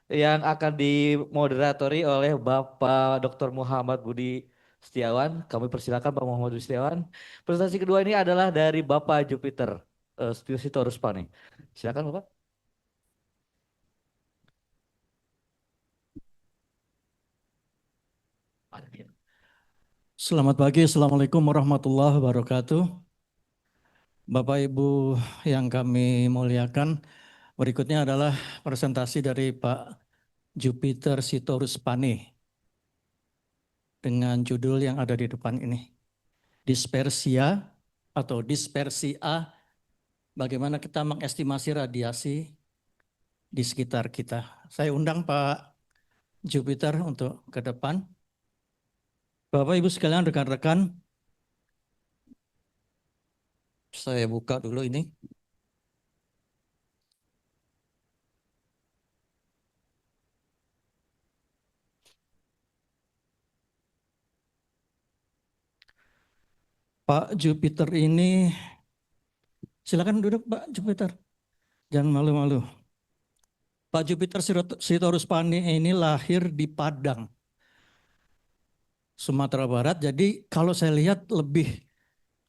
yang akan dimoderatori oleh Bapak Dr. Muhammad Budi Setiawan. Kami persilakan Pak Muhammad Budi Setiawan. Presentasi kedua ini adalah dari Bapak Jupiter Sitorus Pane. Silakan Bapak. Selamat pagi, Assalamualaikum warahmatullahi wabarakatuh. Bapak Ibu yang kami muliakan, berikutnya adalah presentasi dari Pak Jupiter Sitorus Pane dengan judul yang ada di depan ini. Dispersia atau dispersia, bagaimana kita mengestimasi radiasi di sekitar kita. Saya undang Pak Jupiter untuk ke depan. Bapak Ibu sekalian, rekan-rekan, saya buka dulu ini. Pak Jupiter ini, silakan duduk Pak Jupiter, jangan malu-malu. Pak Jupiter Sitorus Pane ini lahir di Padang, Sumatera Barat. Jadi kalau saya lihat lebih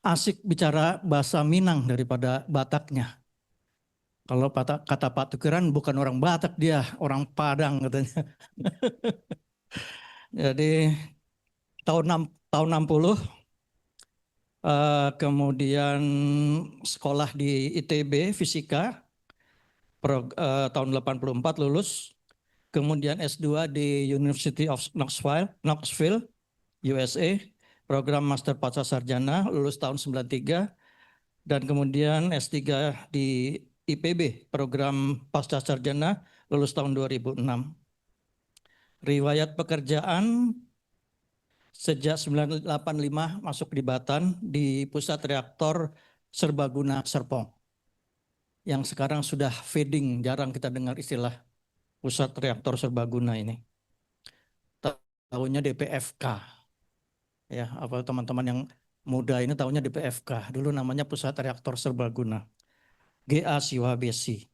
asik bicara bahasa Minang daripada Bataknya. Kalau kata Pak Tukiran bukan orang Batak, dia orang Padang katanya. Jadi tahun 60 kemudian sekolah di ITB Fisika, tahun 84 lulus. Kemudian S2 di University of Knoxville, USA, program Master Pasca Sarjana, lulus tahun 93, dan kemudian S3 di IPB, program Pasca Sarjana, lulus tahun 2006. Riwayat pekerjaan sejak 1985 masuk di Batan di Pusat Reaktor Serbaguna Serpong, yang sekarang sudah fading, jarang kita dengar istilah Pusat Reaktor Serbaguna ini. Tahunnya DPFK. Ya, apa teman-teman yang muda ini tahunya DPFK. Dulu namanya Pusat Reaktor Serbaguna. GA Siwa Besi.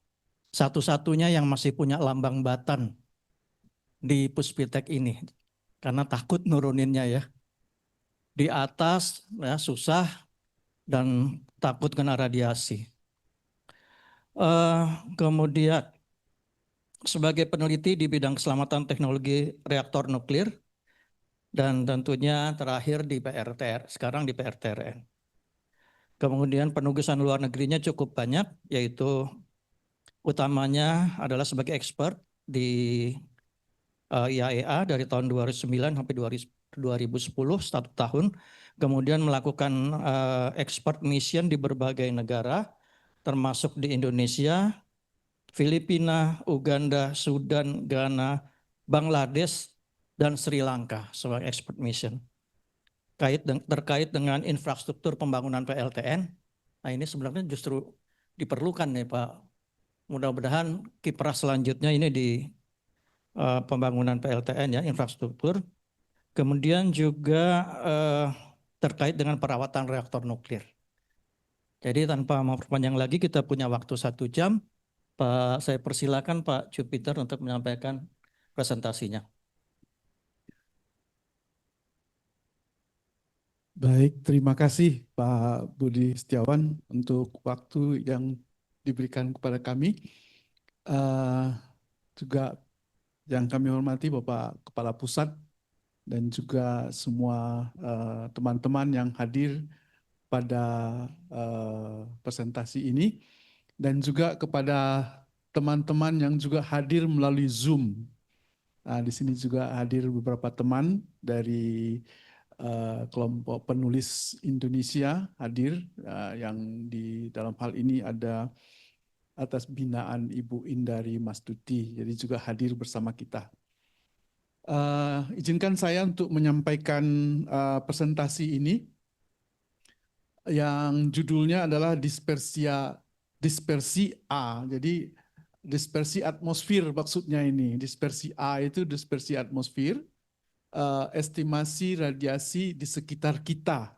Satu-satunya yang masih punya lambang Batan di Puspitek ini. Karena takut nuruninnya ya. Di atas ya susah dan takut kena radiasi. Kemudian sebagai peneliti di bidang keselamatan teknologi reaktor nuklir dan tentunya terakhir di PRTR, sekarang di PRTRN. Kemudian penugasan luar negerinya cukup banyak, yaitu utamanya adalah sebagai expert di IAEA dari tahun 2009 sampai 2010, 1 tahun. Kemudian melakukan expert mission di berbagai negara, termasuk di Indonesia, Filipina, Uganda, Sudan, Ghana, Bangladesh, dan Sri Lanka sebagai expert mission. Terkait dengan infrastruktur pembangunan PLTN, nah ini sebenarnya justru diperlukan nih Pak. Mudah-mudahan kiprah selanjutnya ini di pembangunan PLTN ya, infrastruktur. Kemudian juga terkait dengan perawatan reaktor nuklir. Jadi tanpa memperpanjang lagi, kita punya waktu 1 jam. Pak, saya persilakan Pak Jupiter untuk menyampaikan presentasinya. Baik, terima kasih Pak Budi Setiawan untuk waktu yang diberikan kepada kami. Juga yang kami hormati Bapak Kepala Pusat dan juga semua teman-teman yang hadir pada presentasi ini, dan juga kepada teman-teman yang juga hadir melalui Zoom. Nah, di sini juga hadir beberapa teman dari kelompok penulis Indonesia hadir, yang di dalam hal ini ada atas binaan Ibu Indari Mastuti, jadi juga hadir bersama kita. Izinkan saya untuk menyampaikan presentasi ini yang judulnya adalah dispersi A. Jadi dispersi atmosfer maksudnya ini. Dispersi A itu dispersi atmosfer, estimasi radiasi di sekitar kita.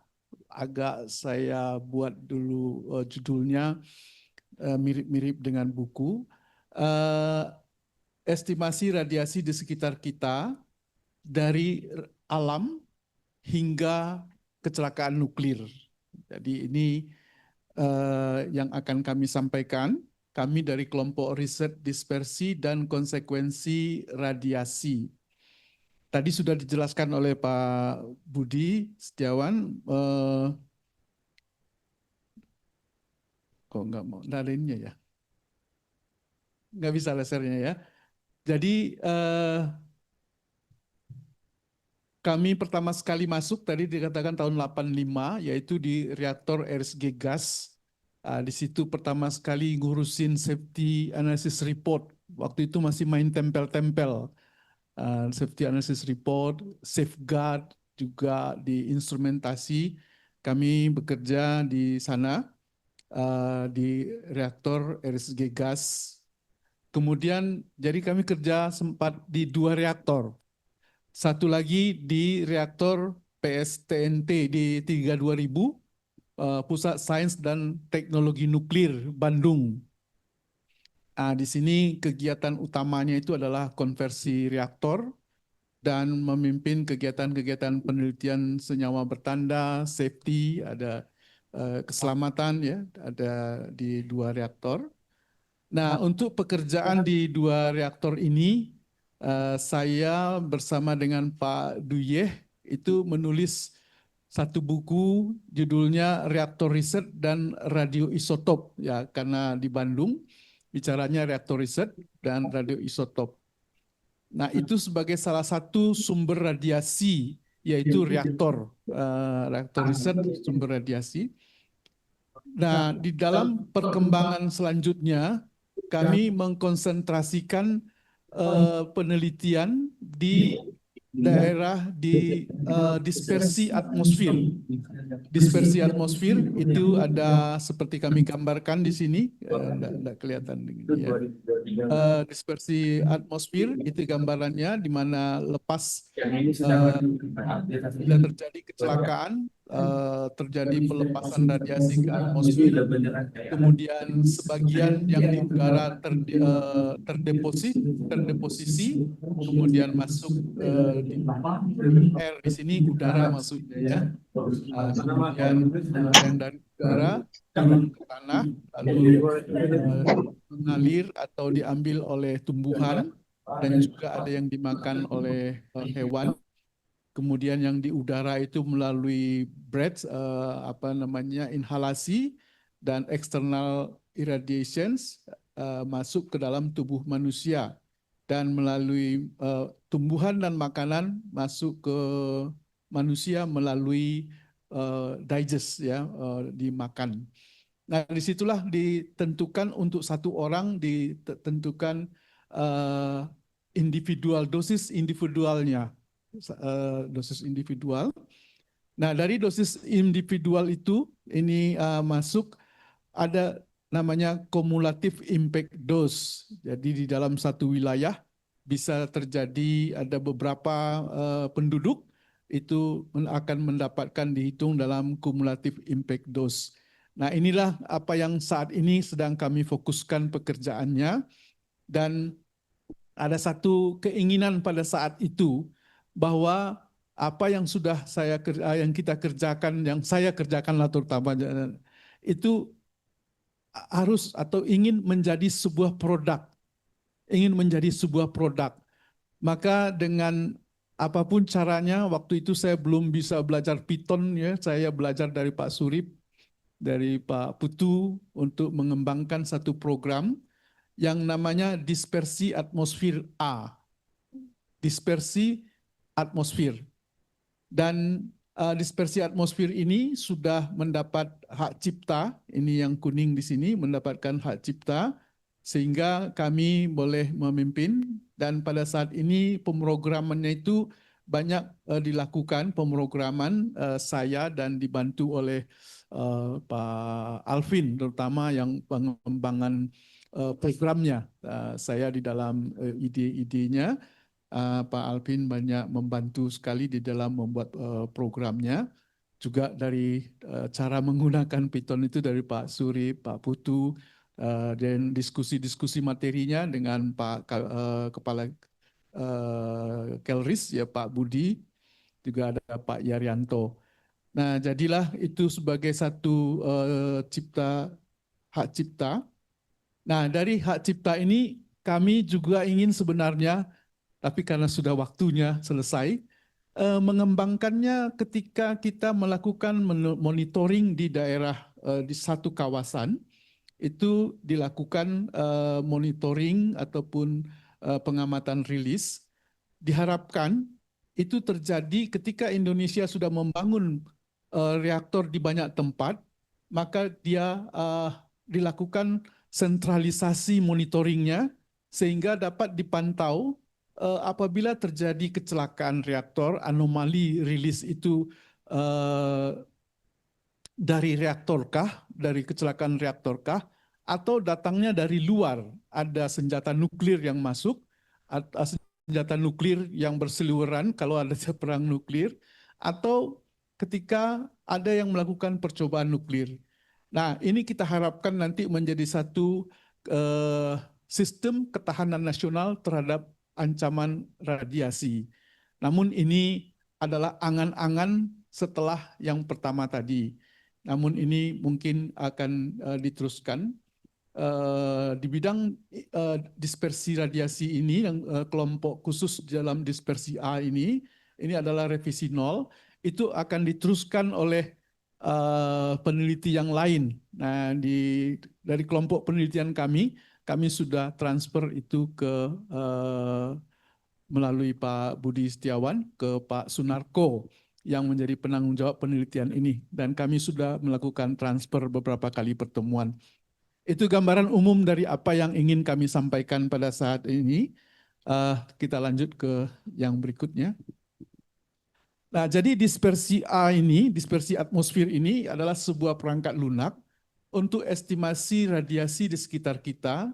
Agak saya buat dulu judulnya mirip-mirip dengan buku. estimasi radiasi di sekitar kita dari alam hingga kecelakaan nuklir. Jadi ini yang akan kami sampaikan. Kami dari kelompok riset dispersi dan konsekuensi radiasi. Tadi sudah dijelaskan oleh Pak Budi Setiawan. Kok nggak mau lainnya ya? Nggak bisa lasernya ya. Jadi kami pertama sekali masuk tadi dikatakan tahun 85 yaitu di reaktor RSG gas. Di situ pertama sekali ngurusin safety analysis report. Waktu itu masih main tempel-tempel. Safety analysis report, safeguard juga di instrumentasi. Kami bekerja di sana di reaktor RSG gas. Kemudian jadi kami kerja sempat di 2 reaktor. Satu lagi di reaktor PSTNT di 32000, Pusat Sains dan Teknologi Nuklir Bandung. Di sini kegiatan utamanya itu adalah konversi reaktor dan memimpin kegiatan-kegiatan penelitian senyawa bertanda, safety, ada keselamatan ya, ada di 2 reaktor. Nah, untuk pekerjaan di 2 reaktor ini, saya bersama dengan Pak Duyeh itu menulis satu buku judulnya Reaktor Riset dan Radioisotop ya, karena di Bandung bicaranya reaktor riset dan radioisotop. Nah, itu sebagai salah satu sumber radiasi yaitu reaktor riset sumber radiasi. Nah, di dalam perkembangan selanjutnya kami mengkonsentrasikan penelitian di daerah di dispersi atmosfer. Dispersi atmosfer itu ada seperti kami gambarkan di sini, tidak kelihatan ya. Dispersi atmosfer itu gambarannya di mana lepas bila terjadi kecelakaan, terjadi pelepasan radiasi ke atmosfer, kemudian sebagian yang di udara terdeposisi, kemudian masuk di air, di sini udara maksudnya ya. Kemudian ada yang dari udara turun ke tanah, lalu mengalir atau diambil oleh tumbuhan, dan juga ada yang dimakan oleh hewan. Kemudian yang di udara itu melalui breath, inhalasi dan external irradiations masuk ke dalam tubuh manusia, dan melalui tumbuhan dan makanan masuk ke manusia melalui digest ya, dimakan. Nah, disitulah ditentukan untuk satu orang ditentukan dosis individualnya, dosis individual. Nah, dari dosis individual itu ini masuk ada namanya cumulative impact dose. Jadi di dalam satu wilayah bisa terjadi ada beberapa penduduk itu akan mendapatkan dihitung dalam cumulative impact dose. Nah, inilah apa yang saat ini sedang kami fokuskan pekerjaannya, dan ada satu keinginan pada saat itu bahwa apa yang sudah yang kita kerjakan, yang saya kerjakan lah terutama, itu harus atau ingin menjadi sebuah produk, Maka dengan apapun caranya, waktu itu saya belum bisa belajar Python ya, saya belajar dari Pak Surip, dari Pak Putu untuk mengembangkan satu program yang namanya dispersi atmosfer A. Dispersi atmosfer. Dan dispersi atmosfer ini sudah mendapat hak cipta, ini yang kuning di sini mendapatkan hak cipta, sehingga kami boleh memimpin, dan pada saat ini pemrogramannya itu banyak dilakukan, pemrograman saya dan dibantu oleh Pak Alvin, terutama yang pengembangan programnya. Saya di dalam ide-idenya, Pak Alvin banyak membantu sekali di dalam membuat programnya. Juga dari cara menggunakan Python itu dari Pak Suri, Pak Putu, Dan diskusi-diskusi materinya dengan Kepala Kelris, ya Pak Budi, juga ada Pak Yaryanto. Nah, jadilah itu sebagai satu hak cipta. Nah, dari hak cipta ini kami juga ingin sebenarnya, tapi karena sudah waktunya selesai, mengembangkannya ketika kita melakukan monitoring di daerah, di satu kawasan, itu dilakukan monitoring ataupun pengamatan rilis. Diharapkan itu terjadi ketika Indonesia sudah membangun reaktor di banyak tempat, maka dia dilakukan sentralisasi monitoringnya sehingga dapat dipantau apabila terjadi kecelakaan reaktor, anomali rilis itu dari reaktorkah, dari kecelakaan reaktorkah, atau datangnya dari luar, ada senjata nuklir yang masuk, atau senjata nuklir yang berseliweran kalau ada perang nuklir, atau ketika ada yang melakukan percobaan nuklir. Nah, ini kita harapkan nanti menjadi satu sistem ketahanan nasional terhadap ancaman radiasi. Namun ini adalah angan-angan setelah yang pertama tadi. Namun ini mungkin akan diteruskan. Di bidang dispersi radiasi ini, yang kelompok khusus dalam dispersi A ini adalah revisi 0, itu akan diteruskan oleh peneliti yang lain. Nah, dari kelompok penelitian kami sudah transfer itu ke melalui Pak Budi Setiawan ke Pak Sunarko yang menjadi penanggung jawab penelitian ini, dan kami sudah melakukan transfer beberapa kali pertemuan. Itu gambaran umum dari apa yang ingin kami sampaikan pada saat ini. Kita lanjut ke yang berikutnya. Nah, jadi dispersi A ini, dispersi atmosfer ini adalah sebuah perangkat lunak untuk estimasi radiasi di sekitar kita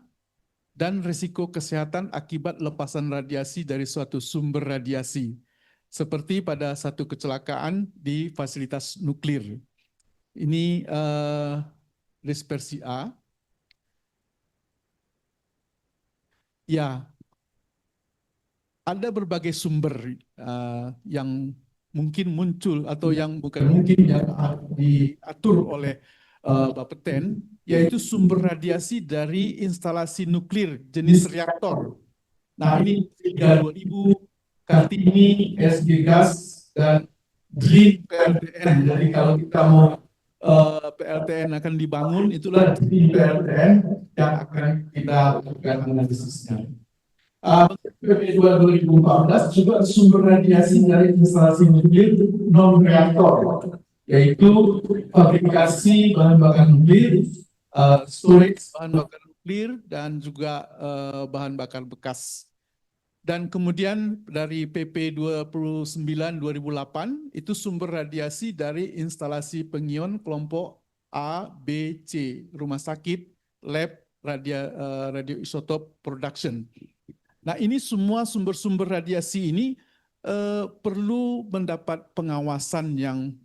dan risiko kesehatan akibat lepasan radiasi dari suatu sumber radiasi, seperti pada satu kecelakaan di fasilitas nuklir. Ini dispersi A. Ya, ada berbagai sumber yang mungkin muncul atau yang bukan mungkin, yang diatur oleh Bapeten, yaitu sumber radiasi dari instalasi nuklir jenis reaktor. Nah, ini 3000, Kartini, SG Gas, dan Dream PLTN. Jadi kalau kita mau PLTN akan dibangun, itulah Dream PLTN yang akan kita lakukan analisisnya. PP 2014 juga sumber radiasi dari instalasi nuklir non-reaktor, yaitu fabrikasi bahan bakar nuklir, storage bahan bakar nuklir, dan juga bahan bakar bekas. Dan kemudian dari PP 29/2008 itu sumber radiasi dari instalasi pengion kelompok A, B, C, rumah sakit, lab, radioisotop production. Nah, ini semua sumber-sumber radiasi ini perlu mendapat pengawasan yang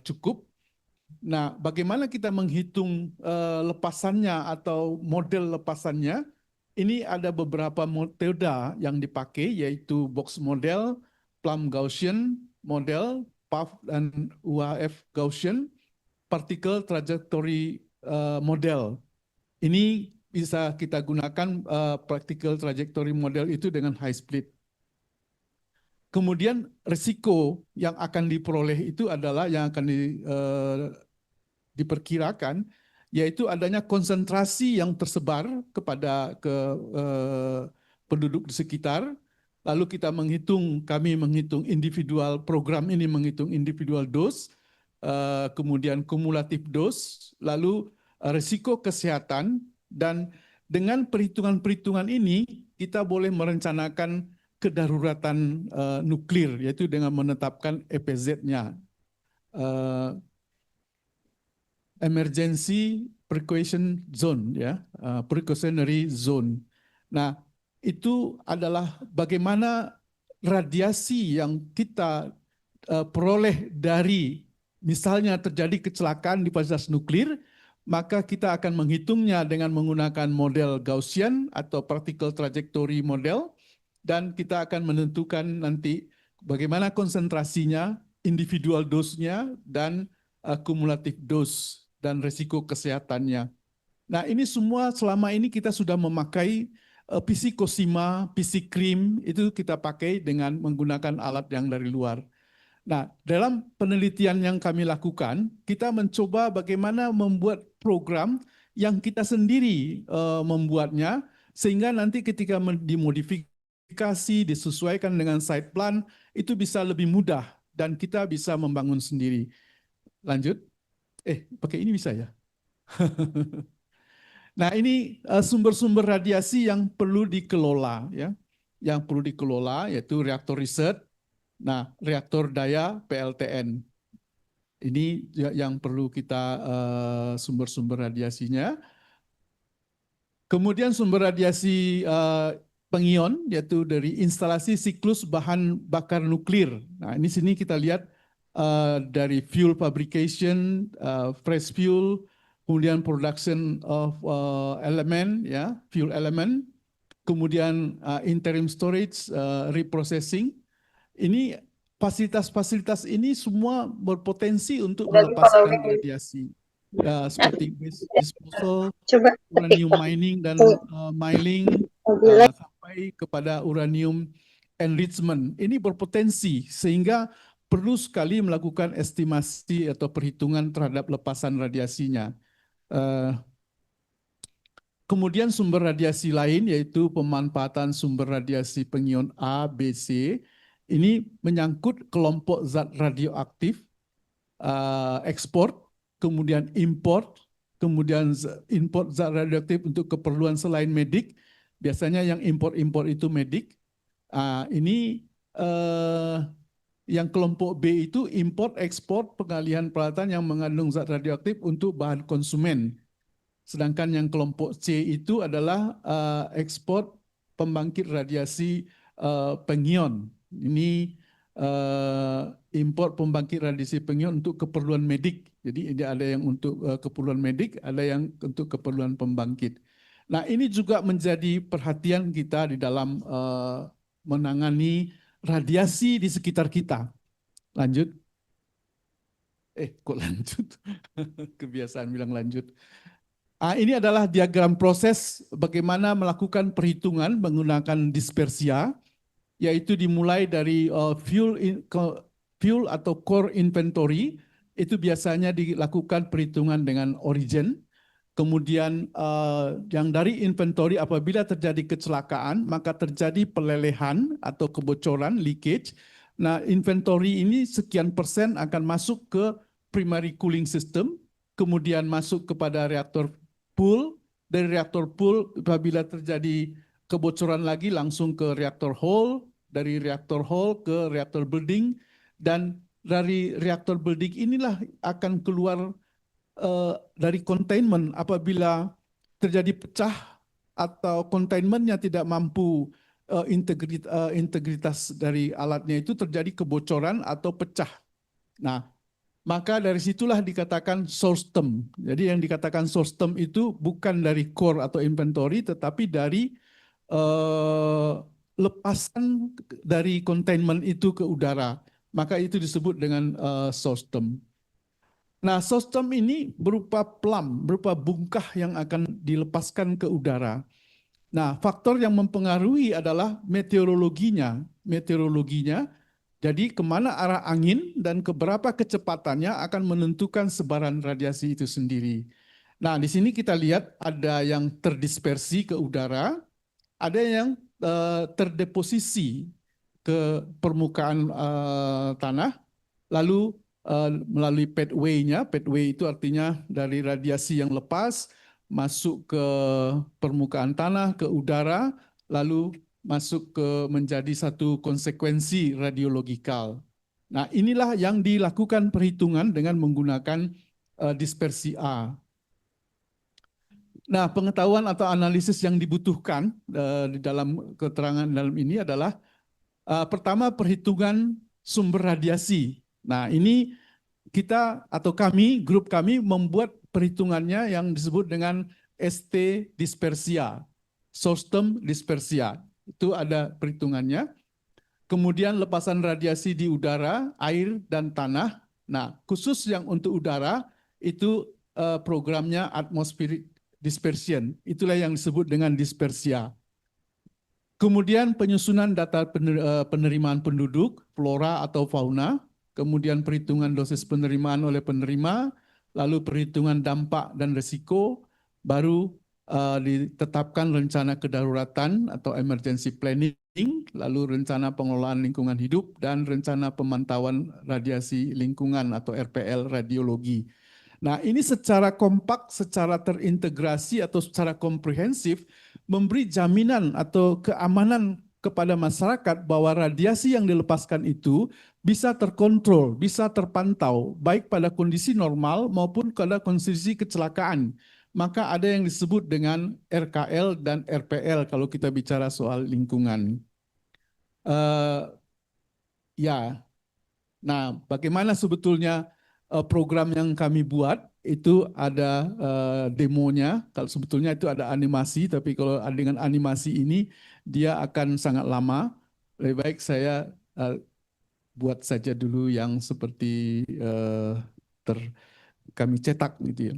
cukup. Nah, bagaimana kita menghitung lepasannya atau model lepasannya? Ini ada beberapa metode yang dipakai, yaitu box model, plumb Gaussian model, PUF dan UHF Gaussian, particle trajectory model. Ini bisa kita gunakan practical trajectory model itu dengan high split. Kemudian risiko yang akan diperoleh itu adalah yang akan diperkirakan, yaitu adanya konsentrasi yang tersebar kepada penduduk di sekitar. Lalu kita kami menghitung individual program ini, menghitung individual dose, kemudian kumulatif dose, lalu risiko kesehatan. Dan dengan perhitungan-perhitungan ini, kita boleh merencanakan kedaruratan nuklir, yaitu dengan menetapkan EPZ-nya. Emergency Precaution Zone, ya, precautionary zone. Nah, itu adalah bagaimana radiasi yang kita peroleh dari misalnya terjadi kecelakaan di fasilitas nuklir, maka kita akan menghitungnya dengan menggunakan model Gaussian atau particle trajectory model, dan kita akan menentukan nanti bagaimana konsentrasinya, individual dose-nya, dan kumulatif dose dan risiko kesehatannya. Nah, ini semua selama ini kita sudah memakai PC Cosima, PC Cream, itu kita pakai dengan menggunakan alat yang dari luar. Nah, dalam penelitian yang kami lakukan, kita mencoba bagaimana membuat program yang kita sendiri membuatnya, sehingga nanti ketika dimodifikasi, disesuaikan dengan site plan, itu bisa lebih mudah dan kita bisa membangun sendiri. Lanjut. Pakai ini bisa ya? Nah, ini sumber-sumber radiasi yang perlu dikelola, ya, yang perlu dikelola yaitu reaktor riset, nah reaktor daya PLTN. Ini yang perlu kita sumber-sumber radiasinya. Kemudian sumber radiasi pengion yaitu dari instalasi siklus bahan bakar nuklir. Nah, ini sini kita lihat dari fuel fabrication, fresh fuel, kemudian production of element, ya, fuel element, kemudian interim storage, reprocessing. Ini fasilitas-fasilitas ini semua berpotensi untuk melepaskan radiasi, seperti waste disposal, uranium mining dan mining, sampai kepada uranium enrichment. Ini berpotensi sehingga perlu sekali melakukan estimasi atau perhitungan terhadap lepasan radiasinya. Kemudian sumber radiasi lain yaitu pemanfaatan sumber radiasi pengion A, B, C. Ini menyangkut kelompok zat radioaktif, ekspor, kemudian import, kemudian import zat radioaktif untuk keperluan selain medik. Biasanya yang import-import itu medik. Ini yang kelompok B itu import, ekspor, pengalihan peralatan yang mengandung zat radioaktif untuk bahan konsumen. Sedangkan yang kelompok C itu adalah ekspor pembangkit radiasi pengion. Ini impor pembangkit radiasi pengion untuk keperluan medik. Jadi ada yang untuk keperluan medik, ada yang untuk keperluan pembangkit. Nah, ini juga menjadi perhatian kita di dalam menangani radiasi di sekitar kita. Lanjut. Kok lanjut? Kebiasaan bilang lanjut. Ini adalah diagram proses bagaimana melakukan perhitungan menggunakan dispersia, yaitu dimulai dari fuel atau core inventory, itu biasanya dilakukan perhitungan dengan origin. Kemudian yang dari inventory apabila terjadi kecelakaan, maka terjadi pelelehan atau kebocoran, leakage. Nah, inventory ini sekian persen akan masuk ke primary cooling system, kemudian masuk kepada reaktor pool, dari reaktor pool apabila terjadi kebocoran lagi langsung ke reaktor hall, dari reaktor hall ke reaktor building, dan dari reaktor building inilah akan keluar dari containment apabila terjadi pecah atau containmentnya tidak mampu integritas dari alatnya itu terjadi kebocoran atau pecah. Nah, maka dari situlah dikatakan source term. Jadi yang dikatakan source term itu bukan dari core atau inventory, tetapi dari lepasan dari containment itu ke udara. Maka itu disebut dengan source term. Nah, source term ini berupa plum, berupa bungkah yang akan dilepaskan ke udara. Nah, faktor yang mempengaruhi adalah meteorologinya. Jadi kemana arah angin dan keberapa kecepatannya akan menentukan sebaran radiasi itu sendiri. Nah, di sini kita lihat ada yang terdispersi ke udara, ada yang terdeposisi ke permukaan tanah, lalu melalui pathway-nya. Pathway itu artinya dari radiasi yang lepas masuk ke permukaan tanah, ke udara, lalu masuk ke menjadi satu konsekuensi radiologikal. Nah, inilah yang dilakukan perhitungan dengan menggunakan dispersi A. Nah, pengetahuan atau analisis yang dibutuhkan di dalam keterangan dalam ini adalah pertama perhitungan sumber radiasi. Nah, ini kita atau kami, grup kami membuat perhitungannya yang disebut dengan ST dispersia, source term dispersia. Itu ada perhitungannya. Kemudian lepasan radiasi di udara, air, dan tanah. Nah, khusus yang untuk udara, itu programnya atmospheric dispersion. Itulah yang disebut dengan dispersia. Kemudian penyusunan data penerimaan penduduk, flora atau fauna, kemudian perhitungan dosis penerimaan oleh penerima, lalu perhitungan dampak dan risiko, baru ditetapkan rencana kedaruratan atau emergency planning, lalu rencana pengelolaan lingkungan hidup, dan rencana pemantauan radiasi lingkungan atau RPL radiologi. Nah, ini secara kompak, secara terintegrasi atau secara komprehensif memberi jaminan atau keamanan kepada masyarakat bahwa radiasi yang dilepaskan itu bisa terkontrol, bisa terpantau, baik pada kondisi normal maupun pada kondisi kecelakaan. Maka ada yang disebut dengan RKL dan RPL kalau kita bicara soal lingkungan. Ya, nah bagaimana sebetulnya program yang kami buat itu ada demonya. Kalau sebetulnya itu ada animasi, tapi kalau dengan animasi ini dia akan sangat lama. Lebih baik saya buat saja dulu yang seperti kami cetak gitu ya.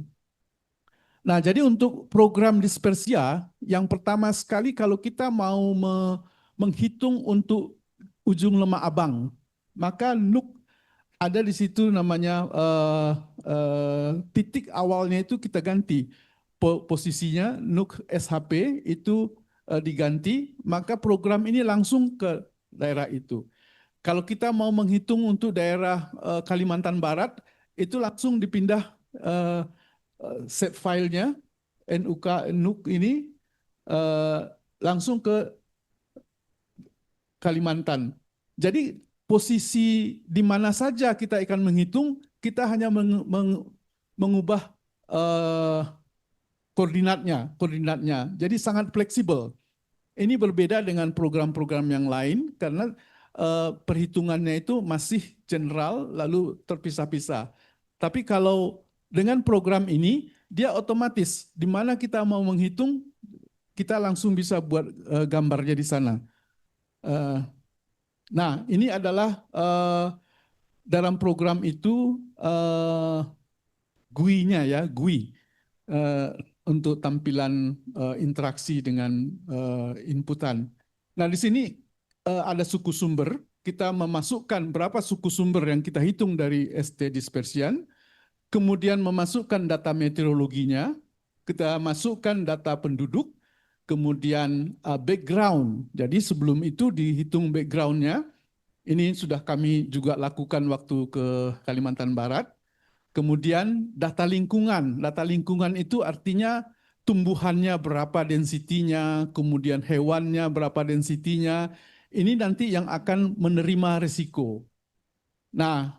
Nah, jadi untuk program dispersia, yang pertama sekali kalau kita mau menghitung untuk ujung lemak abang, maka NUC ada di situ namanya titik awalnya itu kita ganti posisinya NUC SHP itu diganti, maka program ini langsung ke daerah itu. Kalau kita mau menghitung untuk daerah Kalimantan Barat, itu langsung dipindah set filenya NUC ini langsung ke Kalimantan. Jadi posisi di mana saja kita akan menghitung, kita hanya mengubah koordinatnya. Jadi sangat fleksibel. Ini berbeda dengan program-program yang lain karena perhitungannya itu masih general lalu terpisah-pisah. Tapi kalau dengan program ini dia otomatis di mana kita mau menghitung kita langsung bisa buat gambarnya di sana. Nah, ini adalah dalam program itu GUI-nya ya, GUI untuk tampilan interaksi dengan inputan. Nah, di sini ada suku sumber. Kita memasukkan berapa suku sumber yang kita hitung dari ST dispersion, kemudian memasukkan data meteorologinya, kita masukkan data penduduk, kemudian background. Jadi sebelum itu dihitung background-nya. Ini sudah kami juga lakukan waktu ke Kalimantan Barat. Kemudian data lingkungan. Data lingkungan itu artinya tumbuhannya berapa densitinya, kemudian hewannya berapa densitinya. Ini nanti yang akan menerima risiko. Nah,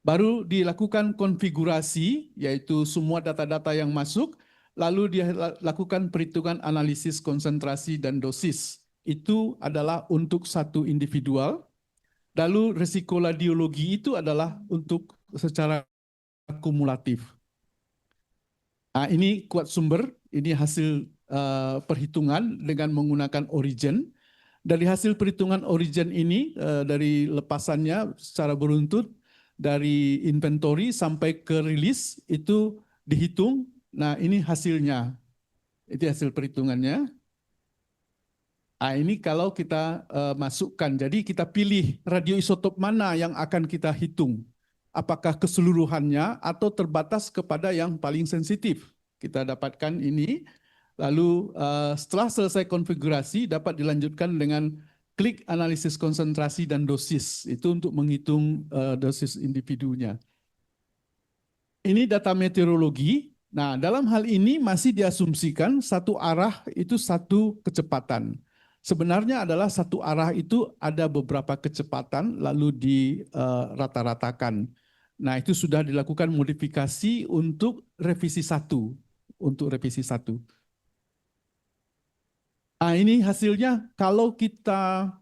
baru dilakukan konfigurasi, yaitu semua data-data yang masuk, lalu dilakukan perhitungan analisis konsentrasi dan dosis. Itu adalah untuk satu individual. Lalu risiko radiologi itu adalah untuk secara kumulatif. Nah, ini kuat sumber, ini hasil perhitungan dengan menggunakan origin. Dari hasil perhitungan origin ini, dari lepasannya secara beruntut, dari inventory sampai ke rilis, itu dihitung. Nah, ini hasilnya. Itu hasil perhitungannya. Nah, ini kalau kita masukkan, jadi kita pilih radioisotop mana yang akan kita hitung. Apakah keseluruhannya atau terbatas kepada yang paling sensitif. Kita dapatkan ini, lalu setelah selesai konfigurasi dapat dilanjutkan dengan klik analisis konsentrasi dan dosis. Itu untuk menghitung dosis individunya. Ini data meteorologi. Nah, dalam hal ini masih diasumsikan satu arah itu satu kecepatan. Sebenarnya adalah satu arah itu ada beberapa kecepatan lalu dirata-ratakan. Nah, itu sudah dilakukan modifikasi untuk revisi 1. Untuk revisi 1. Nah, ini hasilnya kalau kita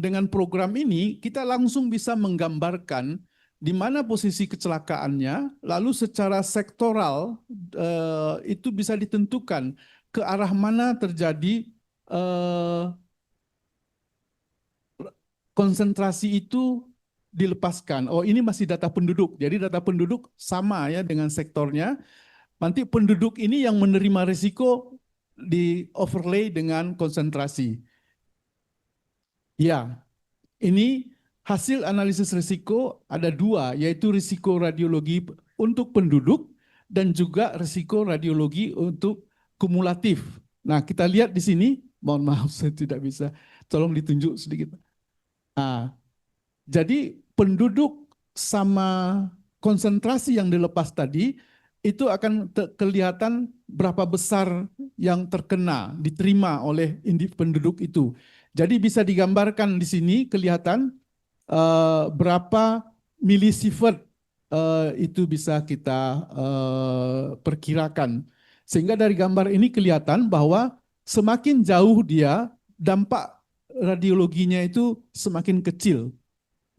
dengan program ini kita langsung bisa menggambarkan di mana posisi kecelakaannya, lalu secara sektoral itu bisa ditentukan ke arah mana terjadi konsentrasi itu dilepaskan. Oh, ini masih data penduduk. Jadi data penduduk sama ya dengan sektornya. Nanti penduduk ini yang menerima risiko di overlay dengan konsentrasi. Ya, ini hasil analisis risiko ada dua, yaitu risiko radiologi untuk penduduk dan juga risiko radiologi untuk kumulatif. Nah, kita lihat di sini, mohon maaf saya tidak bisa, tolong ditunjuk sedikit. Nah, jadi penduduk sama konsentrasi yang dilepas tadi itu akan kelihatan berapa besar yang terkena, diterima oleh penduduk itu. Jadi bisa digambarkan di sini kelihatan berapa milisievert itu bisa kita perkirakan. Sehingga dari gambar ini kelihatan bahwa semakin jauh dia, dampak radiologinya itu semakin kecil.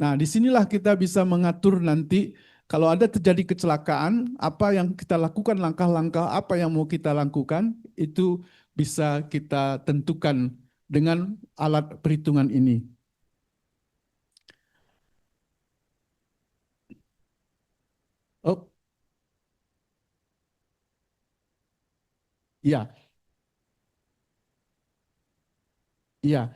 Nah, disinilah kita bisa mengatur nanti kalau ada terjadi kecelakaan, apa yang kita lakukan, langkah-langkah apa yang mau kita lakukan, itu bisa kita tentukan dengan alat perhitungan ini. Oh, iya, iya.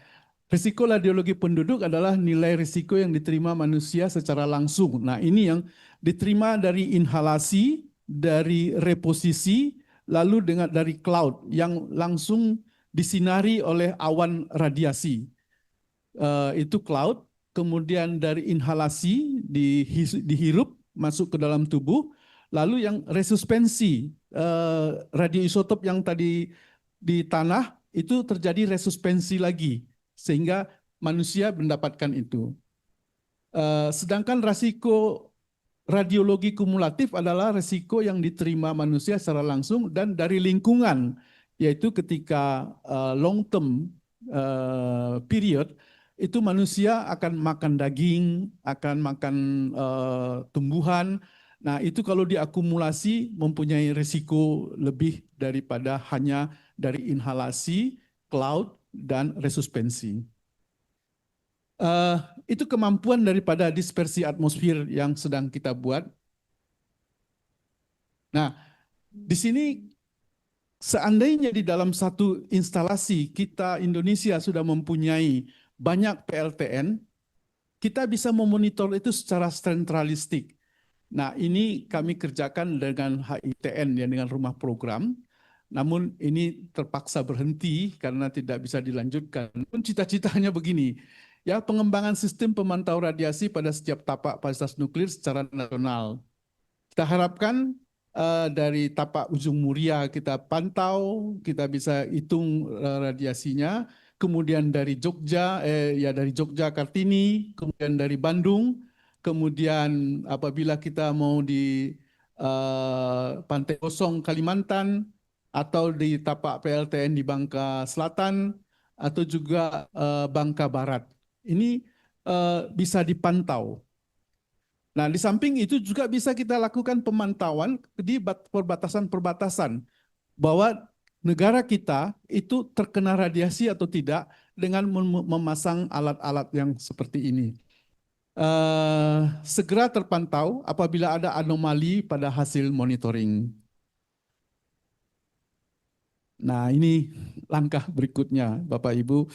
Risiko radiologi penduduk adalah nilai risiko yang diterima manusia secara langsung. Nah, ini yang diterima dari inhalasi, dari reposisi, lalu dari cloud yang langsung disinari oleh awan radiasi. Itu cloud, kemudian dari inhalasi dihirup masuk ke dalam tubuh, lalu yang resuspensi, radioisotop yang tadi di tanah itu terjadi resuspensi lagi sehingga manusia mendapatkan itu. Sedangkan risiko radiologi kumulatif adalah risiko yang diterima manusia secara langsung dan dari lingkungan, yaitu ketika long term period, itu manusia akan makan daging, akan makan tumbuhan. Nah, itu kalau diakumulasi mempunyai risiko lebih daripada hanya dari inhalasi, cloud, dan resuspensi. Itu kemampuan daripada dispersi atmosfer yang sedang kita buat. Nah, di sini seandainya di dalam satu instalasi kita Indonesia sudah mempunyai banyak PLTN, kita bisa memonitor itu secara sentralistik. Nah, ini kami kerjakan dengan HITN ya, dengan rumah program. Namun ini terpaksa berhenti karena tidak bisa dilanjutkan. Pun cita-citanya begini, ya pengembangan sistem pemantau radiasi pada setiap tapak fasilitas nuklir secara nasional. Kita harapkan dari tapak ujung Muria kita pantau, kita bisa hitung radiasinya. Kemudian dari Jogja, dari Jogja Kartini, kemudian dari Bandung, kemudian apabila kita mau di Pantai Kosong Kalimantan, atau di tapak PLTN di Bangka Selatan, atau juga Bangka Barat. Ini bisa dipantau. Nah, di samping itu juga bisa kita lakukan pemantauan di perbatasan-perbatasan bahwa negara kita itu terkena radiasi atau tidak dengan memasang alat-alat yang seperti ini. Segera terpantau apabila ada anomali pada hasil monitoring. Nah, ini langkah berikutnya, Bapak Ibu.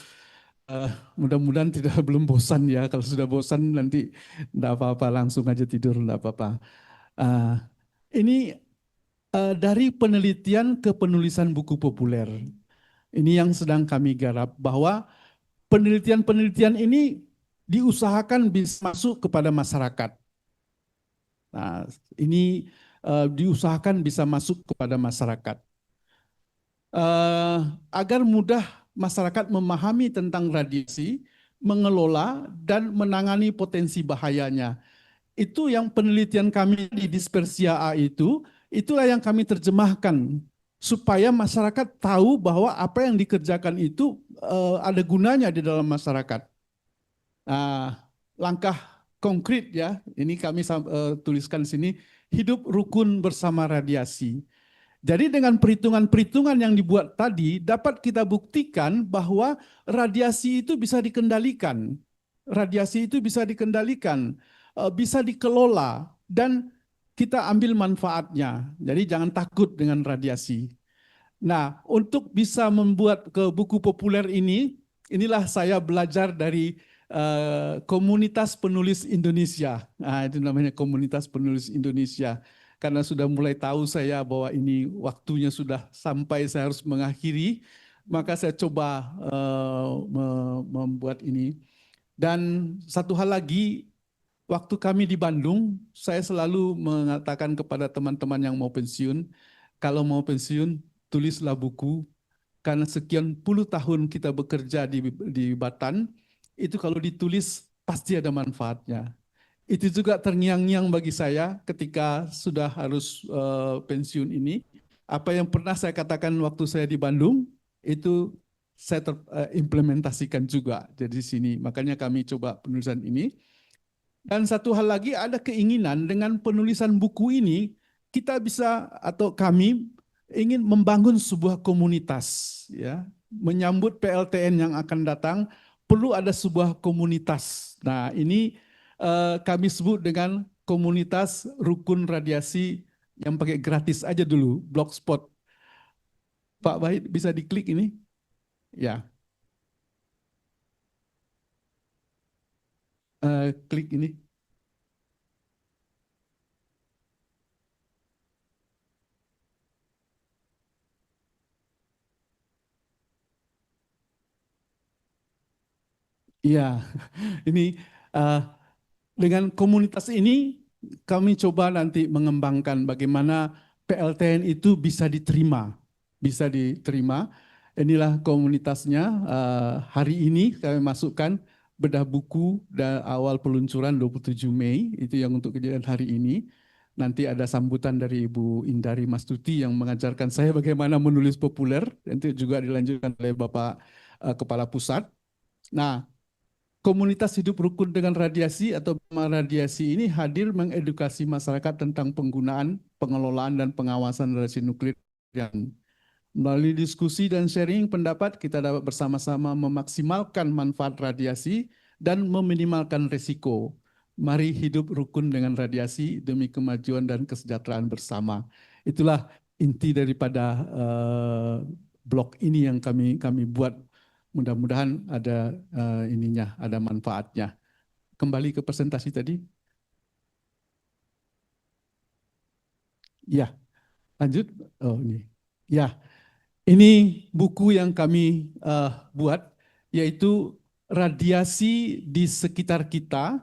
Mudah-mudahan belum bosan ya. Kalau sudah bosan nanti enggak apa-apa, langsung aja tidur, enggak apa-apa. Ini dari penelitian ke penulisan buku populer. Ini yang sedang kami garap, bahwa penelitian-penelitian ini diusahakan bisa masuk kepada masyarakat. Nah, ini diusahakan bisa masuk kepada masyarakat. Agar mudah masyarakat memahami tentang radiasi, mengelola, dan menangani potensi bahayanya. Itu yang penelitian kami di Dispersia A itu, itulah yang kami terjemahkan supaya masyarakat tahu bahwa apa yang dikerjakan itu ada gunanya di dalam masyarakat. Nah, langkah konkret ya. Ini kami tuliskan di sini, hidup rukun bersama radiasi. Jadi dengan perhitungan-perhitungan yang dibuat tadi dapat kita buktikan bahwa radiasi itu bisa dikendalikan. Radiasi itu bisa dikendalikan, bisa dikelola dan kita ambil manfaatnya. Jadi jangan takut dengan radiasi. Nah, untuk bisa membuat ke buku populer ini, inilah saya belajar dari komunitas penulis Indonesia. Nah, itu namanya komunitas penulis Indonesia. Karena sudah mulai tahu saya bahwa ini waktunya sudah sampai saya harus mengakhiri, maka saya coba membuat ini. Dan satu hal lagi, waktu kami di Bandung, saya selalu mengatakan kepada teman-teman yang mau pensiun, kalau mau pensiun, tulislah buku, karena sekian puluh tahun kita bekerja di Batan, itu kalau ditulis pasti ada manfaatnya. Itu juga terngiang-ngiang bagi saya ketika sudah harus pensiun ini. Apa yang pernah saya katakan waktu saya di Bandung, itu saya implementasikan juga. Jadi di sini, makanya kami coba penulisan ini. Dan satu hal lagi, ada keinginan dengan penulisan buku ini, kita bisa atau kami ingin membangun sebuah komunitas, ya, menyambut PLTN yang akan datang, perlu ada sebuah komunitas. Nah, ini kami sebut dengan komunitas rukun radiasi yang pakai gratis aja dulu, Blogspot. Pak Wahid bisa diklik ini? Ya, klik ini. Iya, ini dengan komunitas ini kami coba nanti mengembangkan bagaimana PLTN itu bisa diterima, bisa diterima. Inilah komunitasnya. Hari ini kami masukkan bedah buku dan awal peluncuran 27 Mei, itu yang untuk kejadian hari ini. Nanti ada sambutan dari Ibu Indari Mastuti yang mengajarkan saya bagaimana menulis populer, nanti juga dilanjutkan oleh Bapak Kepala Pusat. Nah, komunitas hidup rukun dengan radiasi atau radiasi ini hadir mengedukasi masyarakat tentang penggunaan, pengelolaan, dan pengawasan radiasi nuklir. Yang melalui diskusi dan sharing pendapat, kita dapat bersama-sama memaksimalkan manfaat radiasi dan meminimalkan risiko. Mari hidup rukun dengan radiasi demi kemajuan dan kesejahteraan bersama. Itulah inti daripada blog ini yang kami buat. Mudah-mudahan ada ininya, ada manfaatnya. Kembali ke presentasi tadi. Ya, lanjut. Oh ini. Ya, ini buku yang kami buat, yaitu radiasi di sekitar kita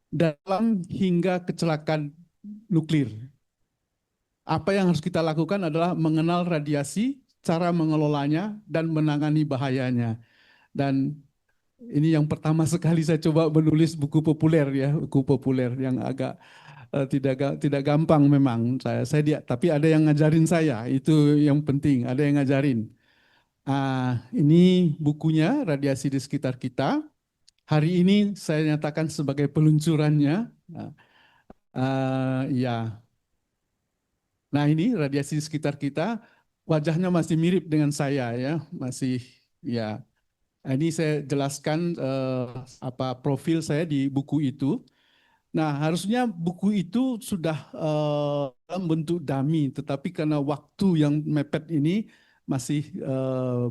dalam hingga kecelakaan nuklir. Apa yang harus kita lakukan adalah mengenal radiasi, cara mengelolanya, dan menangani bahayanya. Dan ini yang pertama sekali saya coba menulis buku populer ya, buku populer yang agak tidak gampang memang. Tapi ada yang ngajarin saya, itu yang penting, ada yang ngajarin. Ini bukunya, Radiasi di Sekitar Kita. Hari ini saya nyatakan sebagai peluncurannya. Ya. Nah ini radiasi di sekitar kita, wajahnya masih mirip dengan saya ya, masih ya. Ini saya jelaskan apa profil saya di buku itu. Nah, harusnya buku itu sudah dalam bentuk dummy, tetapi karena waktu yang mepet ini masih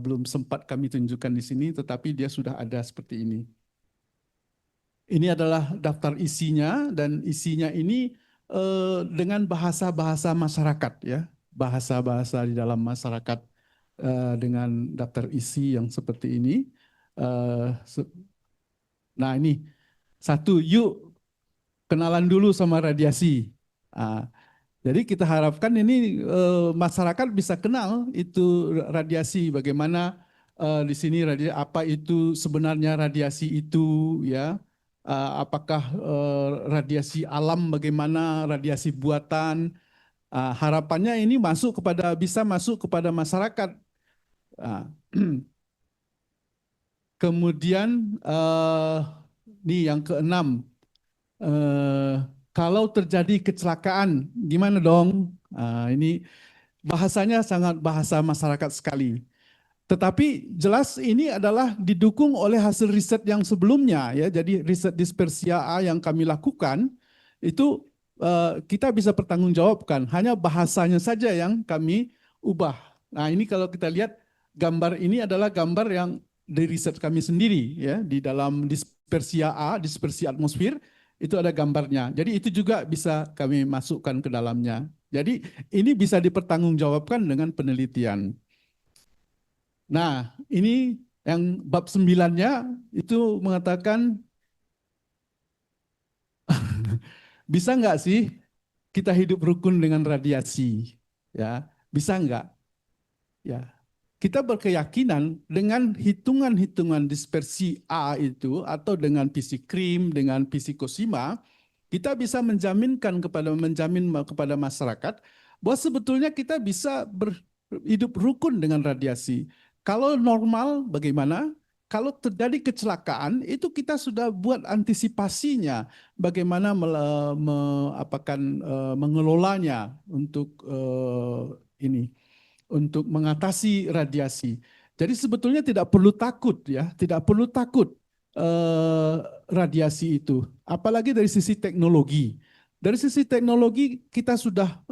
belum sempat kami tunjukkan di sini, tetapi dia sudah ada seperti ini. Ini adalah daftar isinya, dan isinya ini dengan bahasa-bahasa masyarakat ya, bahasa-bahasa di dalam masyarakat dengan daftar isi yang seperti ini. Nah ini satu, yuk kenalan dulu sama radiasi. Jadi kita harapkan ini masyarakat bisa kenal itu radiasi, bagaimana di sini apa itu sebenarnya radiasi itu ya, apakah radiasi alam, bagaimana radiasi buatan. Harapannya ini bisa masuk kepada masyarakat. Kemudian ini yang keenam, eh, kalau terjadi kecelakaan, gimana dong? Ini bahasanya sangat bahasa masyarakat sekali. Tetapi jelas ini adalah didukung oleh hasil riset yang sebelumnya ya. Jadi riset dispersia A yang kami lakukan itu kita bisa pertanggungjawabkan. Hanya bahasanya saja yang kami ubah. Nah, ini kalau kita lihat gambar ini adalah gambar yang dari riset kami sendiri ya, di dalam dispersia A, dispersi atmosfer itu ada gambarnya. Jadi itu juga bisa kami masukkan ke dalamnya. Jadi ini bisa dipertanggungjawabkan dengan penelitian. Nah, ini yang bab 9-nya itu mengatakan bisa nggak sih kita hidup rukun dengan radiasi? Ya, bisa nggak? Ya, kita berkeyakinan dengan hitungan-hitungan dispersi A itu atau dengan PisiCRIM, dengan PisiCosima, kita bisa menjamin kepada masyarakat bahwa sebetulnya kita bisa hidup rukun dengan radiasi. Kalau normal bagaimana? Kalau terjadi kecelakaan itu kita sudah buat antisipasinya, bagaimana mengelolanya untuk ini, untuk mengatasi radiasi. Jadi sebetulnya tidak perlu takut ya, tidak perlu takut eh, radiasi itu. Apalagi dari sisi teknologi. Dari sisi teknologi kita sudah